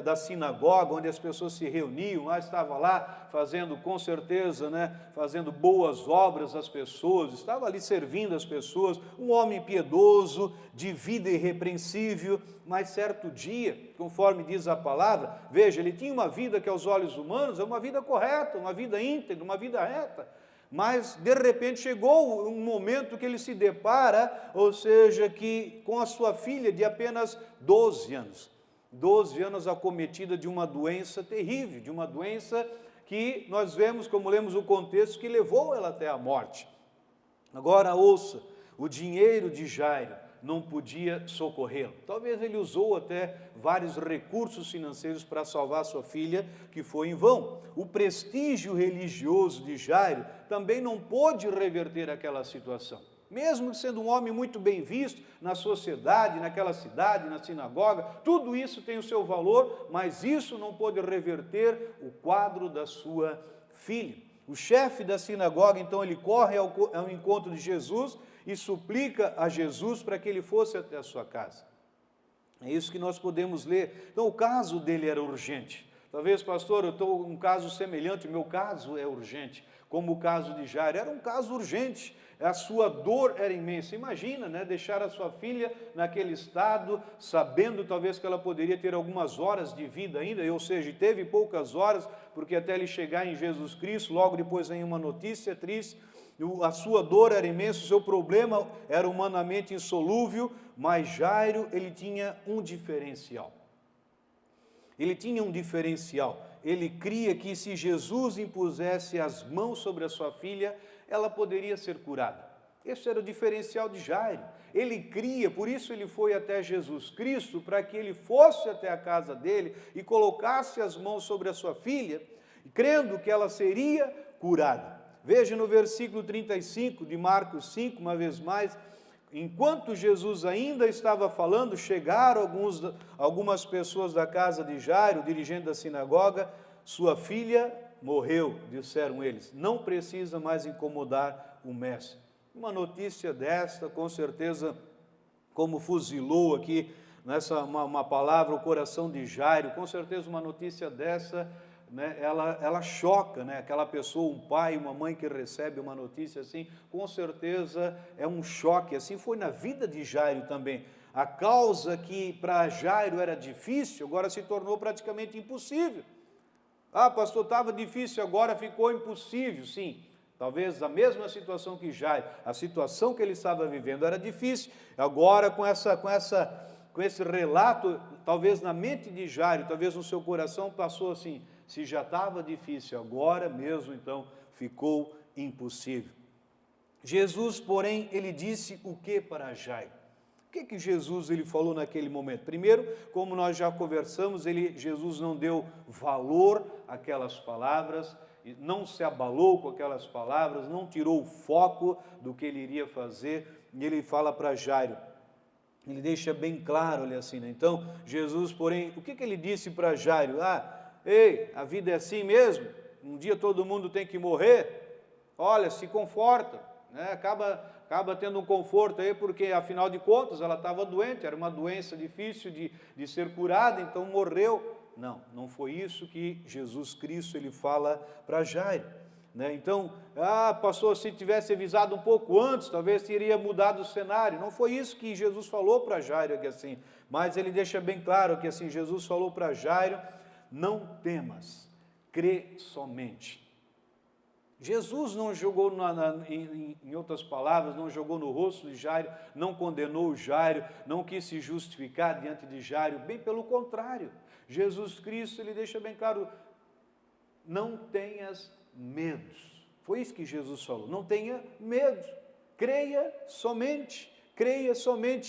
da sinagoga, onde as pessoas se reuniam, lá estava lá fazendo, com certeza, fazendo boas obras às pessoas, estava ali servindo as pessoas, um homem piedoso, de vida irrepreensível, mas certo dia, conforme diz a palavra, veja, ele tinha uma vida que aos olhos humanos é uma vida correta, uma vida íntegra, uma vida reta. Mas, de repente, chegou um momento que ele se depara, ou seja, que com a sua filha de apenas 12 anos acometida de uma doença terrível, de uma doença que nós vemos, como lemos o contexto, que levou ela até a morte. Agora, ouça, o dinheiro de Jairo não podia socorrê-lo. Talvez ele usou até vários recursos financeiros para salvar sua filha, que foi em vão. O prestígio religioso de Jairo também não pôde reverter aquela situação. Mesmo sendo um homem muito bem visto na sociedade, naquela cidade, na sinagoga, tudo isso tem o seu valor, mas isso não pôde reverter o quadro da sua filha. O chefe da sinagoga, então, ele corre ao encontro de Jesus e suplica a Jesus para que ele fosse até a sua casa. É isso que nós podemos ler. Então, o caso dele era urgente. Talvez, pastor, eu estou um caso semelhante, meu caso é urgente, como o caso de Jairo. Era um caso urgente, a sua dor era imensa. Imagina, deixar a sua filha naquele estado, sabendo talvez que ela poderia ter algumas horas de vida ainda, ou seja, teve poucas horas, porque até ele chegar em Jesus Cristo, logo depois vem uma notícia triste. A sua dor era imensa, o seu problema era humanamente insolúvel, mas Jairo, ele tinha um diferencial. Ele cria que se Jesus impusesse as mãos sobre a sua filha, ela poderia ser curada. Esse era o diferencial de Jairo. Ele cria, por isso ele foi até Jesus Cristo, para que ele fosse até a casa dele e colocasse as mãos sobre a sua filha, crendo que ela seria curada. Veja no versículo 35 de Marcos 5, uma vez mais, enquanto Jesus ainda estava falando, chegaram algumas pessoas da casa de Jairo, dirigente da sinagoga. Sua filha morreu, disseram eles, não precisa mais incomodar o mestre. Uma notícia desta, com certeza, como fuzilou aqui, nessa uma palavra, o coração de Jairo, com certeza uma notícia dessa, né, ela choca, né, aquela pessoa, um pai, uma mãe que recebe uma notícia assim, com certeza é um choque. Assim foi na vida de Jairo também. A causa que para Jairo era difícil, agora se tornou praticamente impossível. Ah, pastor, estava difícil, agora ficou impossível. Sim, talvez a mesma situação que Jairo, a situação que ele estava vivendo era difícil. Agora com esse relato, talvez na mente de Jairo, talvez no seu coração passou assim, se já estava difícil, agora mesmo então ficou impossível. Jesus, porém, ele disse o que para Jairo? O que Jesus ele falou naquele momento? Primeiro, como nós já conversamos, Jesus não deu valor àquelas palavras, não se abalou com aquelas palavras, não tirou o foco do que ele iria fazer, e ele fala para Jairo, ele deixa bem claro, olha assim, né? Então, Jesus, porém, o que ele disse para Jairo? Ei, a vida é assim mesmo, um dia todo mundo tem que morrer, olha, se conforta, né? Acaba tendo um conforto aí, porque afinal de contas ela estava doente, era uma doença difícil de ser curada, então morreu. Não foi isso que Jesus Cristo ele fala para Jairo, né? Então, pastor, se tivesse avisado um pouco antes, talvez teria mudado o cenário. Não foi isso que Jesus falou para Jairo, que assim, mas ele deixa bem claro que assim, Jesus falou para Jairo, não temas, crê somente. Jesus não jogou, em outras palavras, não jogou no rosto de Jairo, não condenou Jairo, não quis se justificar diante de Jairo, bem pelo contrário. Jesus Cristo, ele deixa bem claro, não tenhas medos. Foi isso que Jesus falou, não tenha medo, creia somente,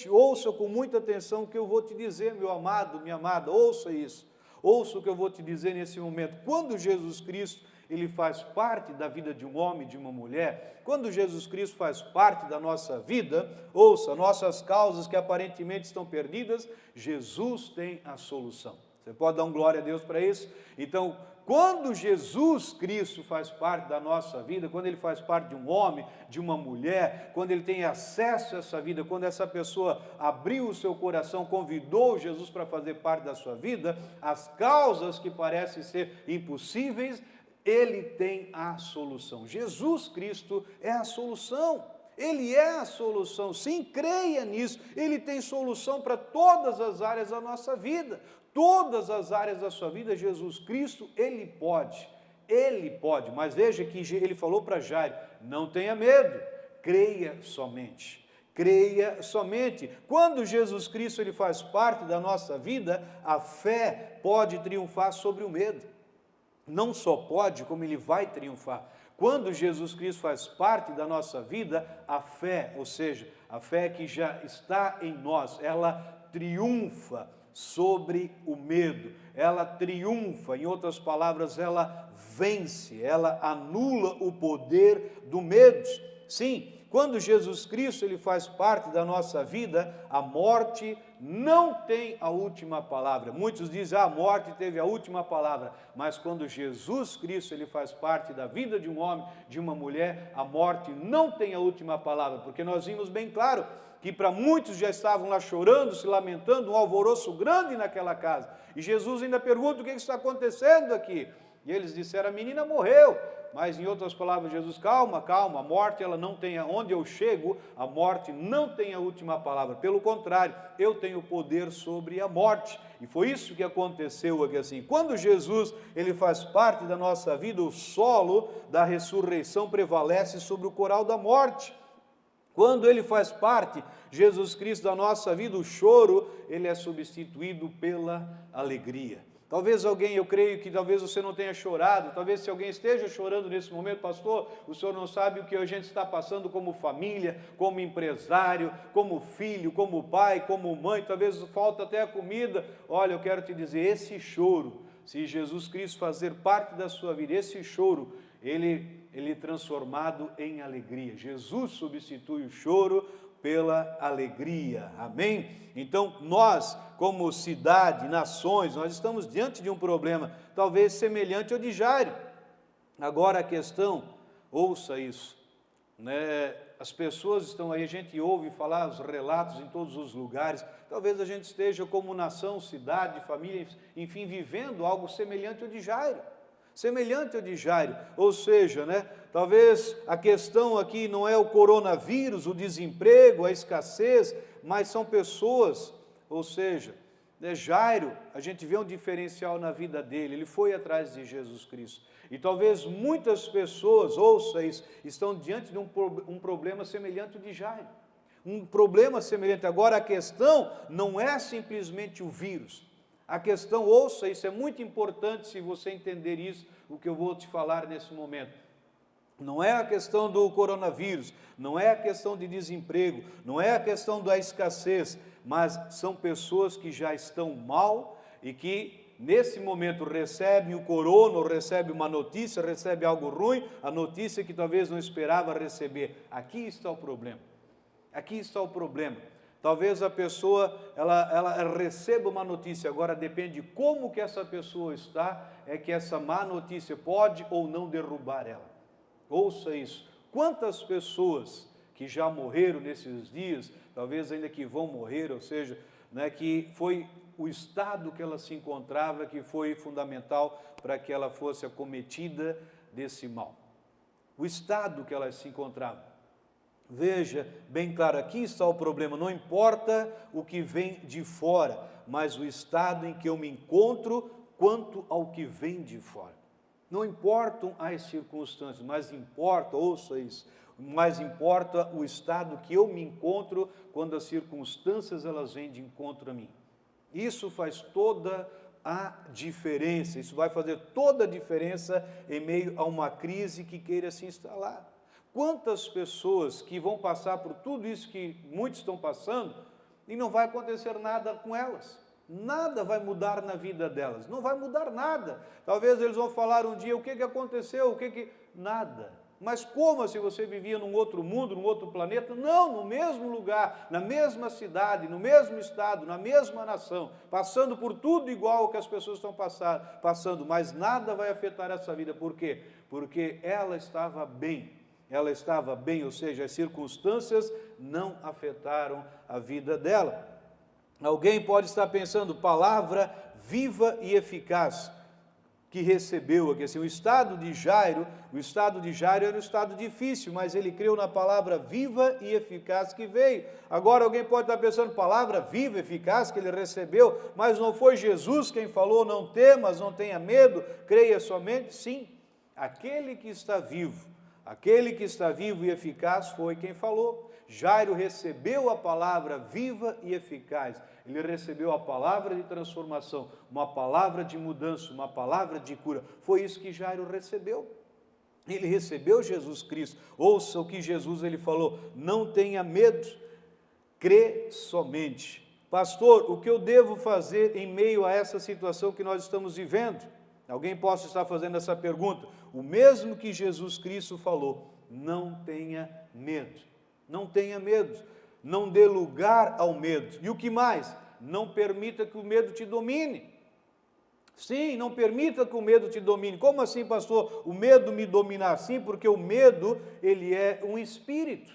ouça com muita atenção o que eu vou te dizer, meu amado, minha amada, ouça isso, ouça o que eu vou te dizer nesse momento. Quando Jesus Cristo ele faz parte da vida de um homem, de uma mulher, quando Jesus Cristo faz parte da nossa vida, ouça, nossas causas que aparentemente estão perdidas, Jesus tem a solução. Você pode dar um glória a Deus para isso? Então, quando Jesus Cristo faz parte da nossa vida, quando ele faz parte de um homem, de uma mulher, quando ele tem acesso a essa vida, quando essa pessoa abriu o seu coração, convidou Jesus para fazer parte da sua vida, as causas que parecem ser impossíveis, ele tem a solução. Jesus Cristo é a solução. Ele é a solução. Sim, creia nisso. Ele tem solução para todas as áreas da nossa vida. Todas as áreas da sua vida, Jesus Cristo, Ele pode. Ele pode. Mas veja que ele falou para Jairo, não tenha medo, creia somente. Creia somente. Quando Jesus Cristo ele faz parte da nossa vida, a fé pode triunfar sobre o medo. Não só pode, como ele vai triunfar. Quando Jesus Cristo faz parte da nossa vida, a fé, ou seja, a fé que já está em nós, ela triunfa sobre o medo, ela triunfa, em outras palavras, ela vence, ela anula o poder do medo. Sim, quando Jesus Cristo ele faz parte da nossa vida, a morte não tem a última palavra. Muitos dizem, a morte teve a última palavra, mas quando Jesus Cristo ele faz parte da vida de um homem, de uma mulher, a morte não tem a última palavra, porque nós vimos bem claro que para muitos já estavam lá chorando, se lamentando, um alvoroço grande naquela casa, e Jesus ainda pergunta o que está acontecendo aqui, e eles disseram, a menina morreu. Mas em outras palavras, Jesus, calma, a morte ela não tem, onde eu chego, a morte não tem a última palavra, pelo contrário, eu tenho poder sobre a morte, e foi isso que aconteceu aqui assim, quando Jesus, ele faz parte da nossa vida, o solo da ressurreição prevalece sobre o coral da morte, quando ele faz parte, Jesus Cristo, da nossa vida, o choro, ele é substituído pela alegria. Talvez alguém, eu creio que talvez você não tenha chorado, talvez se alguém esteja chorando nesse momento, pastor, o senhor não sabe o que a gente está passando como família, como empresário, como filho, como pai, como mãe, talvez falta até a comida. Olha, eu quero te dizer, esse choro, se Jesus Cristo fazer parte da sua vida, esse choro, ele é transformado em alegria. Jesus substitui o choro pela alegria. Amém? Então, nós, como cidade, nações, nós estamos diante de um problema, talvez semelhante ao de Jairo. Agora a questão, ouça isso, né? As pessoas estão aí, a gente ouve falar os relatos em todos os lugares, talvez a gente esteja como nação, cidade, família, enfim, vivendo algo semelhante ao de Jairo. Semelhante ao de Jairo, ou seja, né, talvez a questão aqui não é o coronavírus, o desemprego, a escassez, mas são pessoas, ou seja, né, Jairo, a gente vê um diferencial na vida dele, ele foi atrás de Jesus Cristo. E talvez muitas pessoas, ouça isso, estão diante de um problema semelhante ao de Jairo. Um problema semelhante. Agora a questão não é simplesmente o vírus. A questão, ouça isso, é muito importante se você entender isso, o que eu vou te falar nesse momento. Não é a questão do coronavírus, não é a questão de desemprego, não é a questão da escassez, mas são pessoas que já estão mal e que nesse momento recebem o corona, ou recebem uma notícia, recebem algo ruim, a notícia que talvez não esperava receber. Aqui está o problema. Aqui está o problema. Talvez a pessoa, ela receba uma notícia, agora depende de como que essa pessoa está, é que essa má notícia pode ou não derrubar ela. Ouça isso. Quantas pessoas que já morreram nesses dias, talvez ainda que vão morrer, ou seja, né, que foi o estado que ela se encontrava que foi fundamental para que ela fosse acometida desse mal. O estado que ela se encontrava. Veja, bem claro, aqui está o problema, não importa o que vem de fora, mas o estado em que eu me encontro quanto ao que vem de fora. Não importam as circunstâncias, mas importa, ouça isso, mas importa o estado que eu me encontro quando as circunstâncias elas vêm de encontro a mim. Isso faz toda a diferença, isso vai fazer toda a diferença em meio a uma crise que queira se instalar. Quantas pessoas que vão passar por tudo isso que muitos estão passando e não vai acontecer nada com elas? Nada vai mudar na vida delas, não vai mudar nada. Talvez eles vão falar um dia, o que aconteceu, Nada. Mas como se você vivia num outro mundo, num outro planeta? Não, no mesmo lugar, na mesma cidade, no mesmo estado, na mesma nação, passando por tudo igual ao que as pessoas estão passando, mas nada vai afetar essa vida. Por quê? Porque ela estava bem. Ela estava bem, ou seja, as circunstâncias não afetaram a vida dela. Alguém pode estar pensando, palavra viva e eficaz, que recebeu aqui, assim, o estado de Jairo era um estado difícil, mas ele creu na palavra viva e eficaz que veio. Agora alguém pode estar pensando, palavra viva e eficaz que ele recebeu, mas não foi Jesus quem falou, não temas, não tenha medo, creia somente? Sim, aquele que está vivo e eficaz foi quem falou. Jairo recebeu a palavra viva e eficaz, ele recebeu a palavra de transformação, uma palavra de mudança, uma palavra de cura, foi isso que Jairo recebeu. Ele recebeu Jesus Cristo. Ouça o que Jesus ele falou, não tenha medo, crê somente. Pastor, o que eu devo fazer em meio a essa situação que nós estamos vivendo? Alguém possa estar fazendo essa pergunta. O mesmo que Jesus Cristo falou, não tenha medo. Não tenha medo, não dê lugar ao medo. E o que mais? Não permita que o medo te domine. Sim, não permita que o medo te domine. Como assim, pastor? O medo me dominar? Sim, porque o medo, ele é um espírito.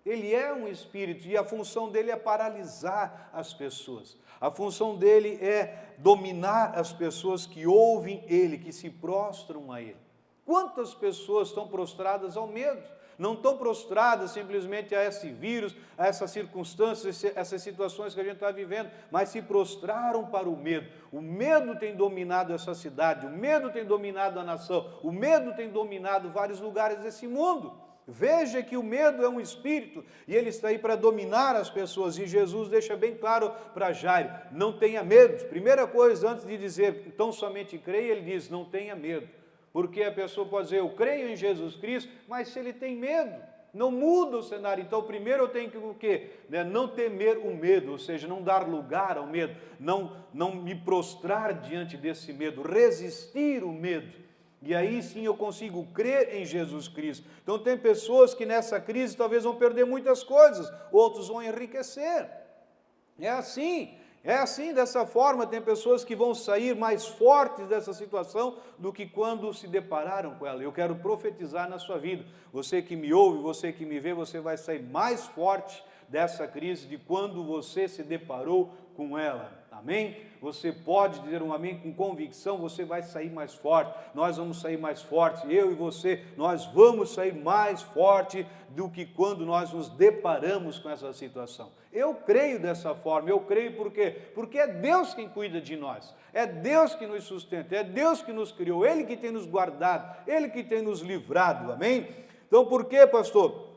Ele é um espírito e a função dele é paralisar as pessoas. A função dele é dominar as pessoas que ouvem ele, que se prostram a ele. Quantas pessoas estão prostradas ao medo? Não estão prostradas simplesmente a esse vírus, a essas circunstâncias, essas situações que a gente está vivendo, mas se prostraram para o medo. O medo tem dominado essa cidade, o medo tem dominado a nação, o medo tem dominado vários lugares desse mundo. Veja que o medo é um espírito e ele está aí para dominar as pessoas. E Jesus deixa bem claro para Jairo, não tenha medo. Primeira coisa, antes de dizer, então somente creia, ele diz, não tenha medo. Porque a pessoa pode dizer, eu creio em Jesus Cristo, mas se ele tem medo, não muda o cenário. Então, primeiro eu tenho que o quê? Não temer o medo, ou seja, não dar lugar ao medo, não me prostrar diante desse medo, resistir o medo. E aí sim eu consigo crer em Jesus Cristo. Então tem pessoas que nessa crise talvez vão perder muitas coisas, outros vão enriquecer. É assim, dessa forma, tem pessoas que vão sair mais fortes dessa situação do que quando se depararam com ela. Eu quero profetizar na sua vida. Você que me ouve, você que me vê, você vai sair mais forte dessa crise de quando você se deparou com ela. Amém? Você pode dizer um amém com convicção, você vai sair mais forte, nós vamos sair mais fortes, eu e você, nós vamos sair mais forte do que quando nós nos deparamos com essa situação. Eu creio dessa forma, eu creio porque é Deus quem cuida de nós, é Deus que nos sustenta, é Deus que nos criou, Ele que tem nos guardado, Ele que tem nos livrado, amém? Então por quê, pastor?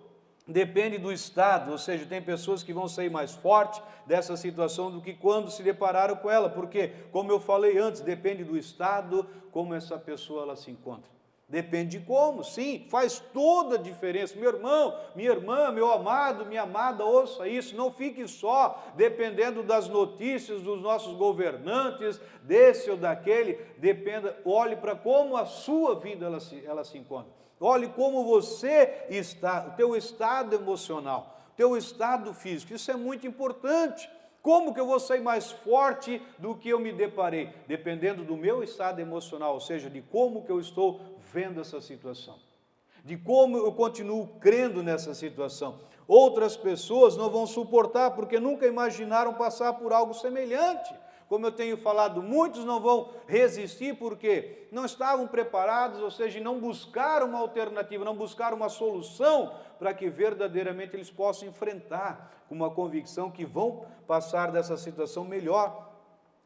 Depende do estado, ou seja, tem pessoas que vão sair mais forte dessa situação do que quando se depararam com ela, porque, como eu falei antes, depende do estado, como essa pessoa ela se encontra. Depende de como, sim, faz toda a diferença. Meu irmão, minha irmã, meu amado, minha amada, ouça isso, não fique só dependendo das notícias dos nossos governantes, desse ou daquele, olhe para como a sua vida ela se encontra. Olhe como você está, o teu estado emocional, o teu estado físico, isso é muito importante. Como que eu vou sair mais forte do que eu me deparei? Dependendo do meu estado emocional, ou seja, de como que eu estou vendo essa situação, de como eu continuo crendo nessa situação. Outras pessoas não vão suportar porque nunca imaginaram passar por algo semelhante. Como eu tenho falado, muitos não vão resistir porque não estavam preparados, ou seja, não buscaram uma alternativa, não buscaram uma solução para que verdadeiramente eles possam enfrentar com uma convicção que vão passar dessa situação melhor.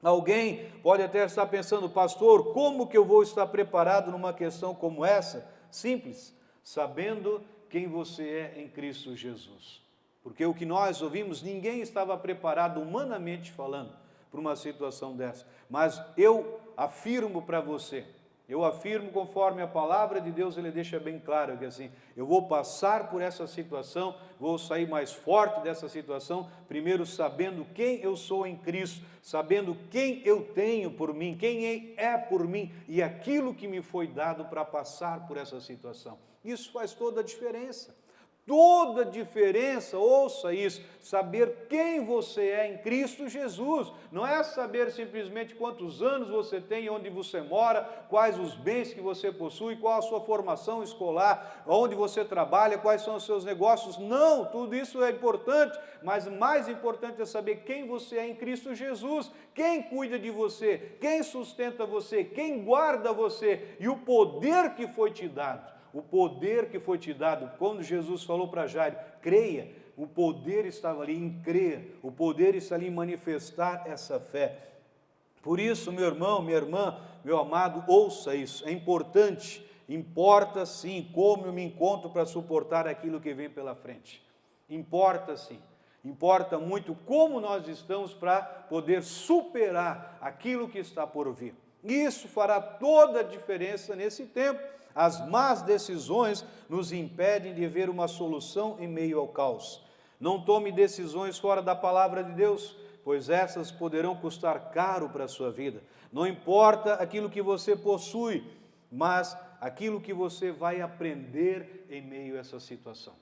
Alguém pode até estar pensando, pastor, como que eu vou estar preparado numa questão como essa? Simples, sabendo quem você é em Cristo Jesus. Porque o que nós ouvimos, ninguém estava preparado humanamente falando para uma situação dessa, mas eu afirmo para você, eu afirmo conforme a palavra de Deus, ele deixa bem claro que assim, eu vou passar por essa situação, vou sair mais forte dessa situação, primeiro sabendo quem eu sou em Cristo, sabendo quem eu tenho por mim, quem é por mim, e aquilo que me foi dado para passar por essa situação. Isso faz toda a diferença. Toda a diferença, ouça isso, saber quem você é em Cristo Jesus, não é saber simplesmente quantos anos você tem, onde você mora, quais os bens que você possui, qual a sua formação escolar, onde você trabalha, quais são os seus negócios, não, tudo isso é importante, mas mais importante é saber quem você é em Cristo Jesus, quem cuida de você, quem sustenta você, quem guarda você e o poder que foi te dado. O poder que foi te dado, quando Jesus falou para Jairo, creia, o poder estava ali em crer, o poder está ali em manifestar essa fé. Por isso, meu irmão, minha irmã, meu amado, ouça isso, é importante, importa sim como eu me encontro para suportar aquilo que vem pela frente. Importa sim, importa muito como nós estamos para poder superar aquilo que está por vir. Isso fará toda a diferença nesse tempo. As más decisões nos impedem de ver uma solução em meio ao caos. Não tome decisões fora da palavra de Deus, pois essas poderão custar caro para a sua vida. Não importa aquilo que você possui, mas aquilo que você vai aprender em meio a essa situação.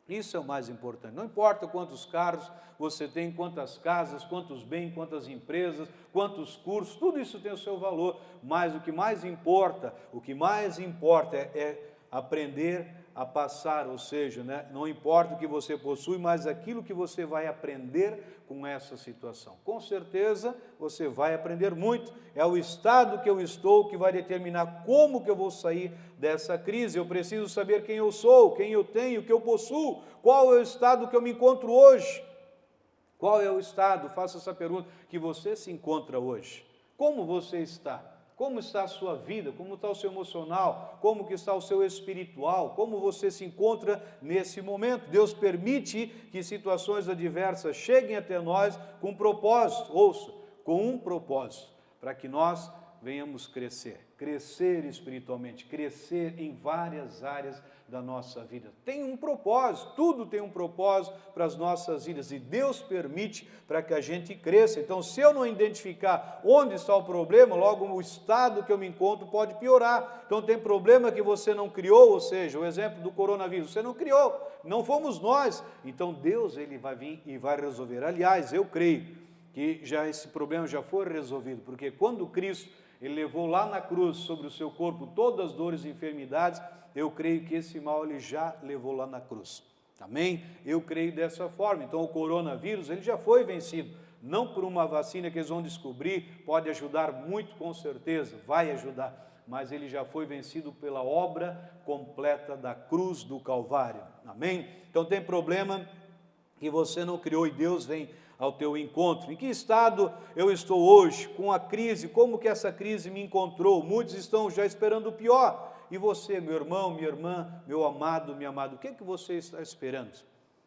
Isso é o mais importante. Não importa quantos carros você tem, quantas casas, quantos bens, quantas empresas, quantos cursos, tudo isso tem o seu valor, mas o que mais importa é aprender a passar, ou seja, não importa o que você possui, mas aquilo que você vai aprender com essa situação. Com certeza você vai aprender muito, é o estado que eu estou que vai determinar como que eu vou sair dessa crise. Eu preciso saber quem eu sou, quem eu tenho, o que eu possuo, qual é o estado que eu me encontro hoje. Qual é o estado, faça essa pergunta, que você se encontra hoje. Como você está? Como está a sua vida? Como está o seu emocional? Como que está o seu espiritual? Como você se encontra nesse momento? Deus permite que situações adversas cheguem até nós com um propósito, ouça, com um propósito, para que nós venhamos crescer crescer espiritualmente, crescer em várias áreas da nossa vida. Tem um propósito, tudo tem um propósito para as nossas vidas e Deus permite para que a gente cresça. Então, se eu não identificar onde está o problema, logo o estado que eu me encontro pode piorar. Então, tem problema que você não criou, ou seja, o exemplo do coronavírus, você não criou, não fomos nós. Então, Deus ele vai vir e vai resolver. Aliás, eu creio que esse problema já foi resolvido, porque quando Cristo ele levou lá na cruz sobre o seu corpo todas as dores e enfermidades, eu creio que esse mal ele já levou lá na cruz. Amém? Eu creio dessa forma. Então o coronavírus ele já foi vencido. Não por uma vacina que eles vão descobrir, pode ajudar muito com certeza, vai ajudar. Mas ele já foi vencido pela obra completa da cruz do Calvário. Amém? Então tem problema que você não criou e Deus vem ao teu encontro. Em que estado eu estou hoje com a crise? Como que essa crise me encontrou? Muitos estão já esperando o pior. E você, meu irmão, minha irmã, meu amado, minha amada, o que é que você está esperando?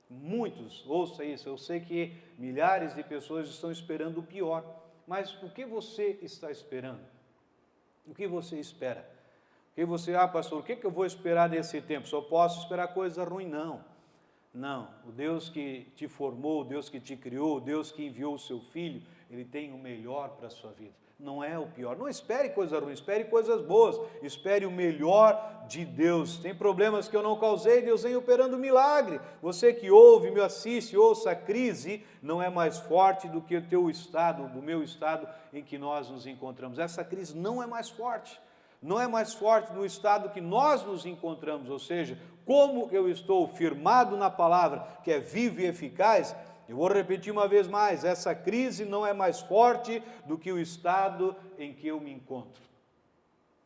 Muitos, ouça isso, eu sei que milhares de pessoas estão esperando o pior. Mas o que você está esperando? O que você espera? O que você, pastor, o que eu vou esperar desse tempo? Só posso esperar coisa ruim? Não, o Deus que te formou, o Deus que te criou, o Deus que enviou o seu Filho, Ele tem o melhor para a sua vida. Não é o pior. Não espere coisa ruim, espere coisas boas. Espere o melhor de Deus. Tem problemas que eu não causei, Deus vem operando milagre. Você que ouve, me assiste, ouça, a crise não é mais forte do que o teu estado, do meu estado em que nós nos encontramos. Essa crise não é mais forte. Não é mais forte no estado que nós nos encontramos, ou seja, como eu estou firmado na palavra, que é viva e eficaz. Eu vou repetir uma vez mais, essa crise não é mais forte do que o estado em que eu me encontro.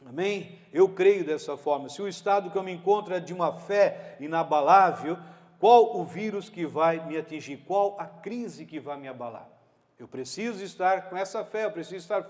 Amém? Eu creio dessa forma. Se o estado que eu me encontro é de uma fé inabalável, qual o vírus que vai me atingir? Qual a crise que vai me abalar? Eu preciso estar com essa fé, eu preciso estar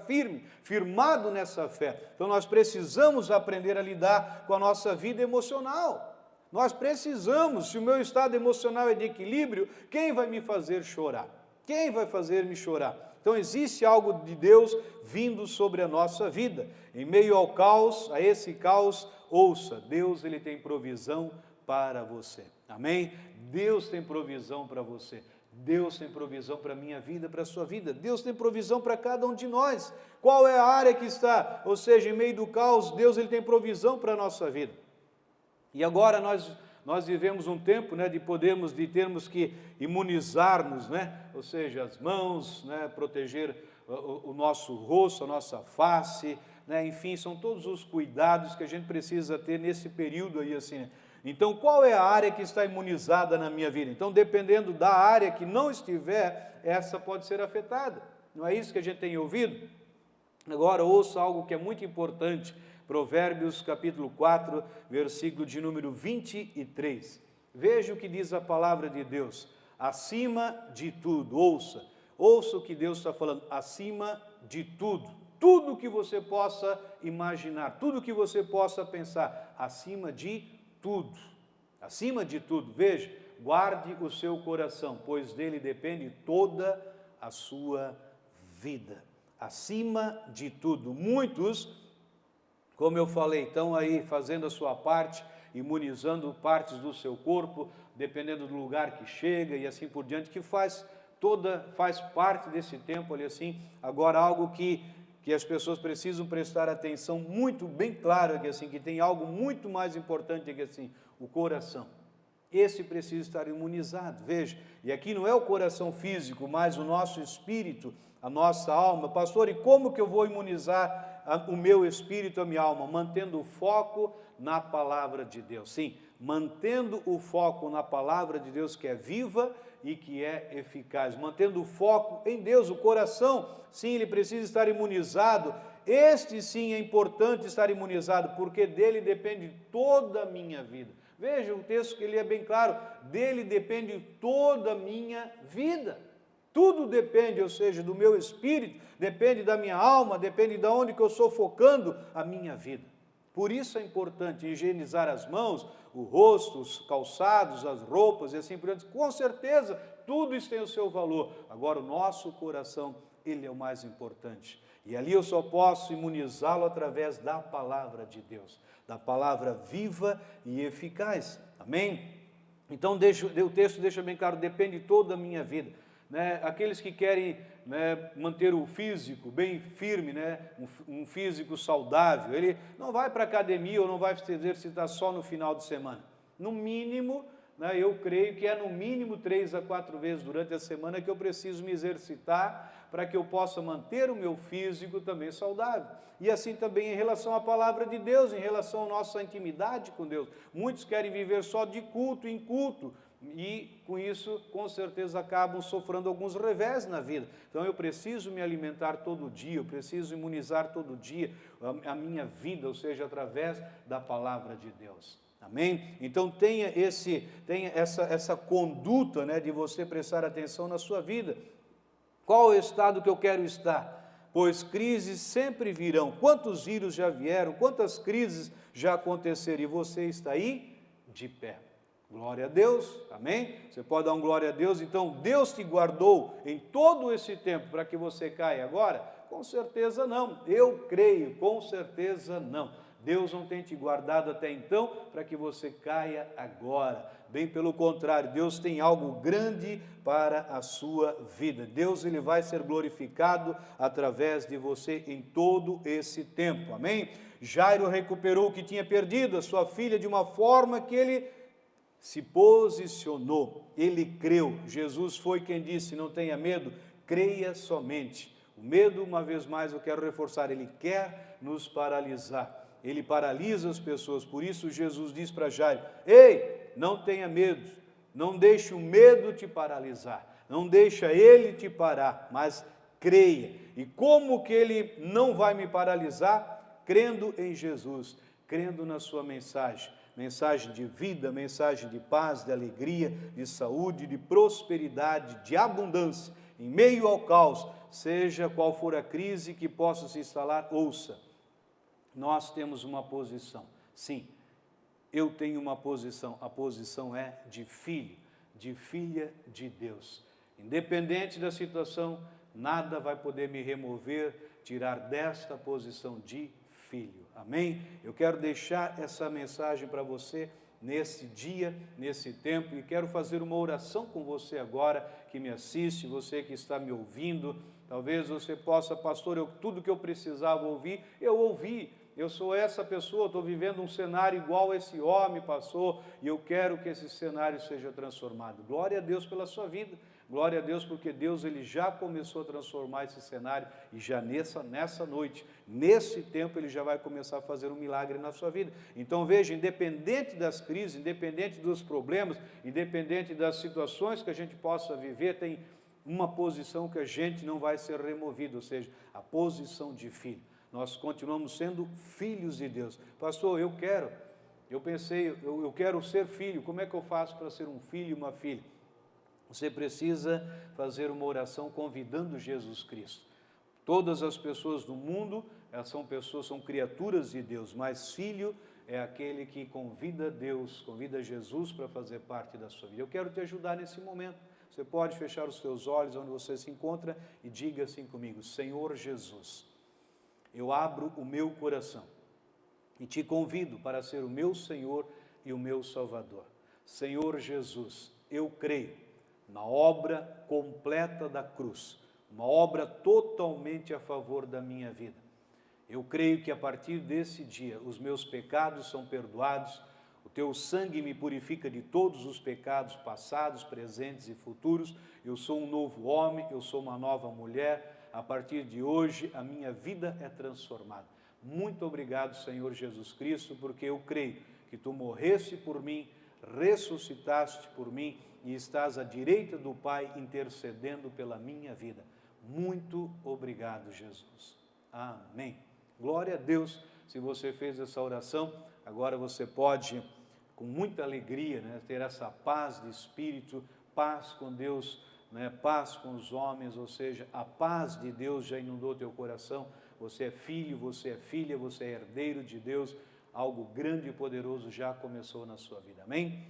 firmado nessa fé. Então nós precisamos aprender a lidar com a nossa vida emocional. Nós precisamos, se o meu estado emocional é de equilíbrio, quem vai me fazer chorar? Quem vai fazer-me chorar? Então existe algo de Deus vindo sobre a nossa vida. Em meio ao caos, a esse caos, ouça, Deus ele tem provisão para você. Amém? Deus tem provisão para você. Deus tem provisão para a minha vida, para a sua vida. Deus tem provisão para cada um de nós. Qual é a área que está? Ou seja, em meio do caos, Deus ele tem provisão para a nossa vida. E agora nós vivemos um tempo, né, de termos que imunizar-nos, né? Ou seja, as mãos, né, proteger o nosso rosto, a nossa face, né? Enfim, são todos os cuidados que a gente precisa ter nesse período aí assim. Então, qual é a área que está imunizada na minha vida? Então, dependendo da área que não estiver, essa pode ser afetada. Não é isso que a gente tem ouvido? Agora, ouça algo que é muito importante. Provérbios, capítulo 4, versículo de número 23. Veja o que diz a palavra de Deus. Acima de tudo, ouça o que Deus está falando. Acima de tudo. Tudo que você possa imaginar, tudo que você possa pensar. Acima de tudo, acima de tudo, veja, guarde o seu coração, pois dele depende toda a sua vida, acima de tudo. Muitos, como eu falei, estão aí fazendo a sua parte, imunizando partes do seu corpo, dependendo do lugar que chega e assim por diante, que faz parte desse tempo ali assim. Agora algo que as pessoas precisam prestar atenção muito bem claro aqui assim, que tem algo muito mais importante aqui assim, o coração. Esse precisa estar imunizado, veja, e aqui não é o coração físico, mas o nosso espírito, a nossa alma. Pastor, e como que eu vou imunizar o meu espírito, a minha alma? Mantendo o foco na palavra de Deus. Sim, mantendo o foco na palavra de Deus que é viva e que é eficaz, mantendo o foco em Deus. O coração, sim, ele precisa estar imunizado. Este sim é importante estar imunizado, porque dele depende toda a minha vida. Veja o texto que ele é bem claro, dele depende toda a minha vida. Tudo depende, ou seja, do meu espírito, depende da minha alma, depende de onde que eu estou focando a minha vida. Por isso é importante higienizar as mãos, o rosto, os calçados, as roupas e assim por diante. Com certeza, tudo isso tem o seu valor. Agora, o nosso coração, ele é o mais importante. E ali eu só posso imunizá-lo através da palavra de Deus, da palavra viva e eficaz. Amém? Então, o texto deixa bem claro, depende toda a minha vida. Né? Aqueles que querem, né, manter o físico bem firme, né? Um físico saudável, ele não vai para a academia ou não vai se exercitar só no final de semana. No mínimo, né, eu creio que é no mínimo 3 a 4 vezes durante a semana que eu preciso me exercitar para que eu possa manter o meu físico também saudável. E assim também em relação à palavra de Deus, em relação à nossa intimidade com Deus. Muitos querem viver só de culto em culto, e com isso, com certeza, acabam sofrendo alguns revés na vida. Então eu preciso me alimentar todo dia, eu preciso imunizar todo dia a minha vida, ou seja, através da palavra de Deus. Amém? Então tenha essa conduta, né, de você prestar atenção na sua vida. Qual é o estado que eu quero estar? Pois crises sempre virão. Quantos vírus já vieram? Quantas crises já aconteceram? E você está aí de pé. Glória a Deus, amém? Você pode dar um glória a Deus. Então, Deus te guardou em todo esse tempo para que você caia agora? Com certeza não. Eu creio, com certeza não. Deus não tem te guardado até então para que você caia agora. Bem pelo contrário, Deus tem algo grande para a sua vida. Deus, ele vai ser glorificado através de você em todo esse tempo, amém? Jairo recuperou o que tinha perdido, a sua filha, de uma forma que ele se posicionou, ele creu. Jesus foi quem disse, não tenha medo, creia somente. O medo, uma vez mais, eu quero reforçar, ele quer nos paralisar. Ele paralisa as pessoas, por isso Jesus diz para Jairo, ei, não tenha medo, não deixe o medo te paralisar, não deixa ele te parar, mas creia. E como que ele não vai me paralisar? Crendo em Jesus, crendo na sua mensagem de vida, mensagem de paz, de alegria, de saúde, de prosperidade, de abundância, em meio ao caos, seja qual for a crise que possa se instalar, ouça. Nós temos uma posição, sim, eu tenho uma posição, a posição é de filho, de filha de Deus. Independente da situação, nada vai poder me remover, tirar desta posição de filho, amém? Eu quero deixar essa mensagem para você nesse dia, nesse tempo, e quero fazer uma oração com você agora, que me assiste, você que está me ouvindo. Talvez você possa, pastor, tudo que eu precisava ouvir, eu ouvi. Eu sou essa pessoa, estou vivendo um cenário igual esse homem passou, e eu quero que esse cenário seja transformado. Glória a Deus pela sua vida, glória a Deus porque Deus, ele já começou a transformar esse cenário, e já nessa noite, nesse tempo, ele já vai começar a fazer um milagre na sua vida. Então veja, independente das crises, independente dos problemas, independente das situações que a gente possa viver, tem uma posição que a gente não vai ser removido, ou seja, a posição de filho. Nós continuamos sendo filhos de Deus. Pastor, eu quero ser filho. Como é que eu faço para ser um filho e uma filha? Você precisa fazer uma oração convidando Jesus Cristo. Todas as pessoas do mundo, elas são criaturas de Deus, mas filho é aquele que convida Deus, convida Jesus para fazer parte da sua vida. Eu quero te ajudar nesse momento. Você pode fechar os seus olhos onde você se encontra e diga assim comigo: Senhor Jesus, eu abro o meu coração e te convido para ser o meu Senhor e o meu Salvador. Senhor Jesus, eu creio na obra completa da cruz, uma obra totalmente a favor da minha vida. Eu creio que a partir desse dia os meus pecados são perdoados, o teu sangue me purifica de todos os pecados passados, presentes e futuros. Eu sou um novo homem, eu sou uma nova mulher. A partir de hoje, a minha vida é transformada. Muito obrigado, Senhor Jesus Cristo, porque eu creio que Tu morreste por mim, ressuscitaste por mim e estás à direita do Pai intercedendo pela minha vida. Muito obrigado, Jesus. Amém. Glória a Deus. Se você fez essa oração, agora você pode, com muita alegria, né, ter essa paz de espírito, paz com Deus, paz com os homens, ou seja, a paz de Deus já inundou teu coração. Você é filho, você é filha, você é herdeiro de Deus. algo grande e poderoso já começou na sua vida. Amém?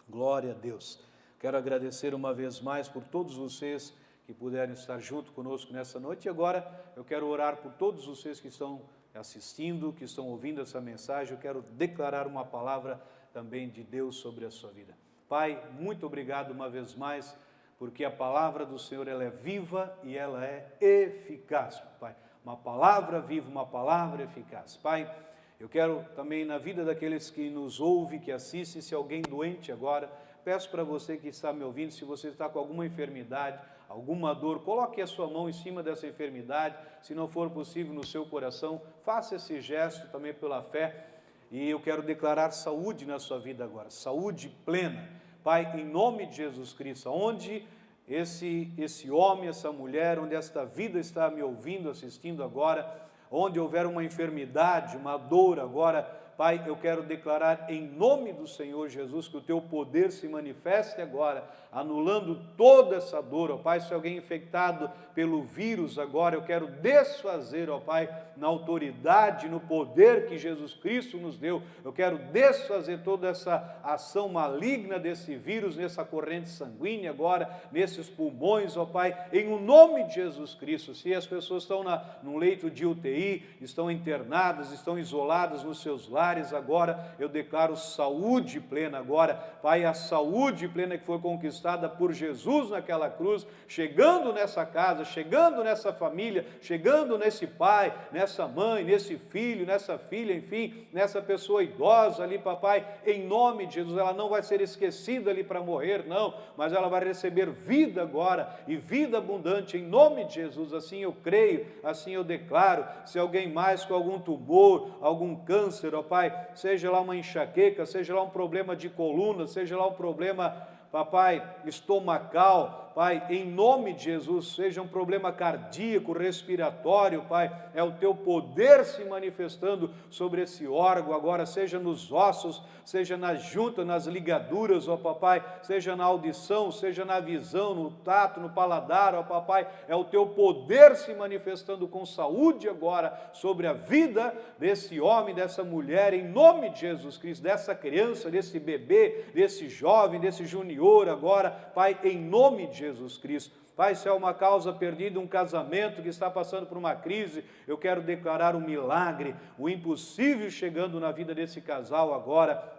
Glória a Deus. Quero agradecer uma vez mais por todos vocês que puderem estar junto conosco nessa noite. E agora eu quero orar por todos vocês que estão assistindo, que estão ouvindo essa mensagem. Eu quero declarar uma palavra também de Deus sobre a sua vida. Pai, muito obrigado uma vez mais, porque a palavra do Senhor ela é viva e ela é eficaz, Pai. Uma palavra viva, uma palavra eficaz. Pai, eu quero também na vida daqueles que nos ouvem, que assistem, se alguém doente agora, peço para você que está me ouvindo, se você está com alguma enfermidade, alguma dor, coloque a sua mão em cima dessa enfermidade, se não for possível no seu coração, faça esse gesto também pela fé, e eu quero declarar saúde na sua vida agora, saúde plena. Pai, em nome de Jesus Cristo, onde esse homem, essa mulher, onde esta vida está me ouvindo, assistindo agora, onde houver uma enfermidade, uma dor agora, Pai, eu quero declarar em nome do Senhor Jesus que o Teu poder se manifeste agora, anulando toda essa dor, ó Pai. Se alguém infectado pelo vírus agora, eu quero desfazer, ó Pai, na autoridade, no poder que Jesus Cristo nos deu, eu quero desfazer toda essa ação maligna desse vírus, nessa corrente sanguínea agora, nesses pulmões, ó Pai, em o nome de Jesus Cristo. Se as pessoas estão num leito de UTI, estão internadas, estão isoladas nos seus lares, agora eu declaro saúde plena agora, Pai, a saúde plena que foi conquistada por Jesus naquela cruz, chegando nessa casa, chegando nessa família, chegando nesse pai, nessa mãe, nesse filho, nessa filha, enfim, nessa pessoa idosa ali, papai, em nome de Jesus, ela não vai ser esquecida ali para morrer, não, mas ela vai receber vida agora, e vida abundante, em nome de Jesus, assim eu creio, assim eu declaro. Se alguém mais com algum tumor, algum câncer, ó Pai, seja lá uma enxaqueca, seja lá um problema de coluna, seja lá um problema, papai, estomacal, Pai, em nome de Jesus, seja um problema cardíaco, respiratório, Pai, é o Teu poder se manifestando sobre esse órgão agora, seja nos ossos, seja na junta, nas ligaduras, ó Papai, seja na audição, seja na visão, no tato, no paladar, ó Papai, é o Teu poder se manifestando com saúde agora sobre a vida desse homem, dessa mulher, em nome de Jesus Cristo, dessa criança, desse bebê, desse jovem, desse junior agora, Pai, em nome de Jesus Cristo. Pai, se é uma causa perdida, um casamento que está passando por uma crise, eu quero declarar um milagre, o impossível chegando na vida desse casal agora,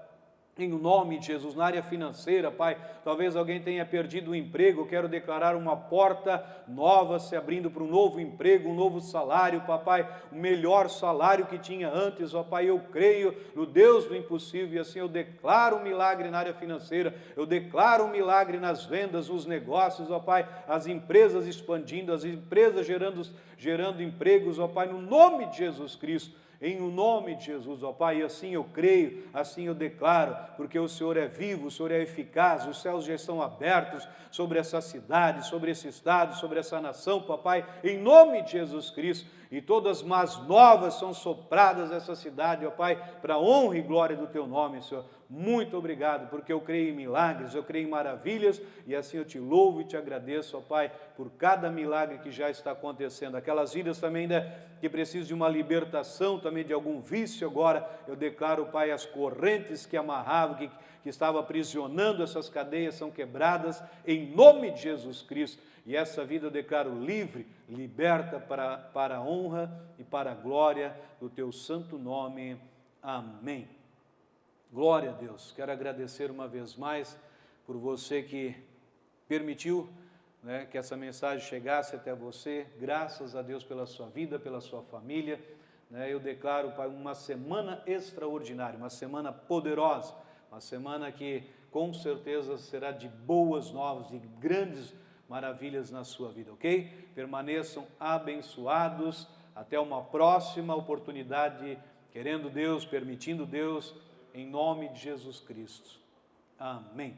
em nome de Jesus. Na área financeira, Pai, talvez alguém tenha perdido o emprego, eu quero declarar uma porta nova se abrindo para um novo emprego, um novo salário, Papai, o melhor salário que tinha antes, ó Pai, eu creio no Deus do impossível, e assim eu declaro um milagre na área financeira, eu declaro um milagre nas vendas, nos negócios, ó Pai, as empresas expandindo, as empresas gerando empregos, ó Pai, no nome de Jesus Cristo. Em o nome de Jesus, ó Pai, e assim eu creio, assim eu declaro, porque o Senhor é vivo, o Senhor é eficaz, os céus já estão abertos sobre essa cidade, sobre esse estado, sobre essa nação, papai, em nome de Jesus Cristo, e todas más novas são sopradas nessa cidade, ó Pai, para a honra e glória do Teu nome, Senhor. Muito obrigado, porque eu creio em milagres, eu creio em maravilhas, e assim eu te louvo e te agradeço, ó Pai, por cada milagre que já está acontecendo. Aquelas vidas também ainda que precisam de uma libertação, também de algum vício agora, eu declaro, Pai, as correntes que amarravam, que estavam aprisionando essas cadeias são quebradas, em nome de Jesus Cristo. E essa vida eu declaro livre, liberta para a honra e para a glória do Teu santo nome. Amém. Glória a Deus. Quero agradecer uma vez mais por você que permitiu, né, que essa mensagem chegasse até você. Graças a Deus pela sua vida, pela sua família. Né, eu declaro, Pai, uma semana extraordinária, uma semana poderosa, uma semana que com certeza será de boas novas, de grandes maravilhas na sua vida, ok? Permaneçam abençoados. Até uma próxima oportunidade, querendo Deus, permitindo Deus, em nome de Jesus Cristo. Amém.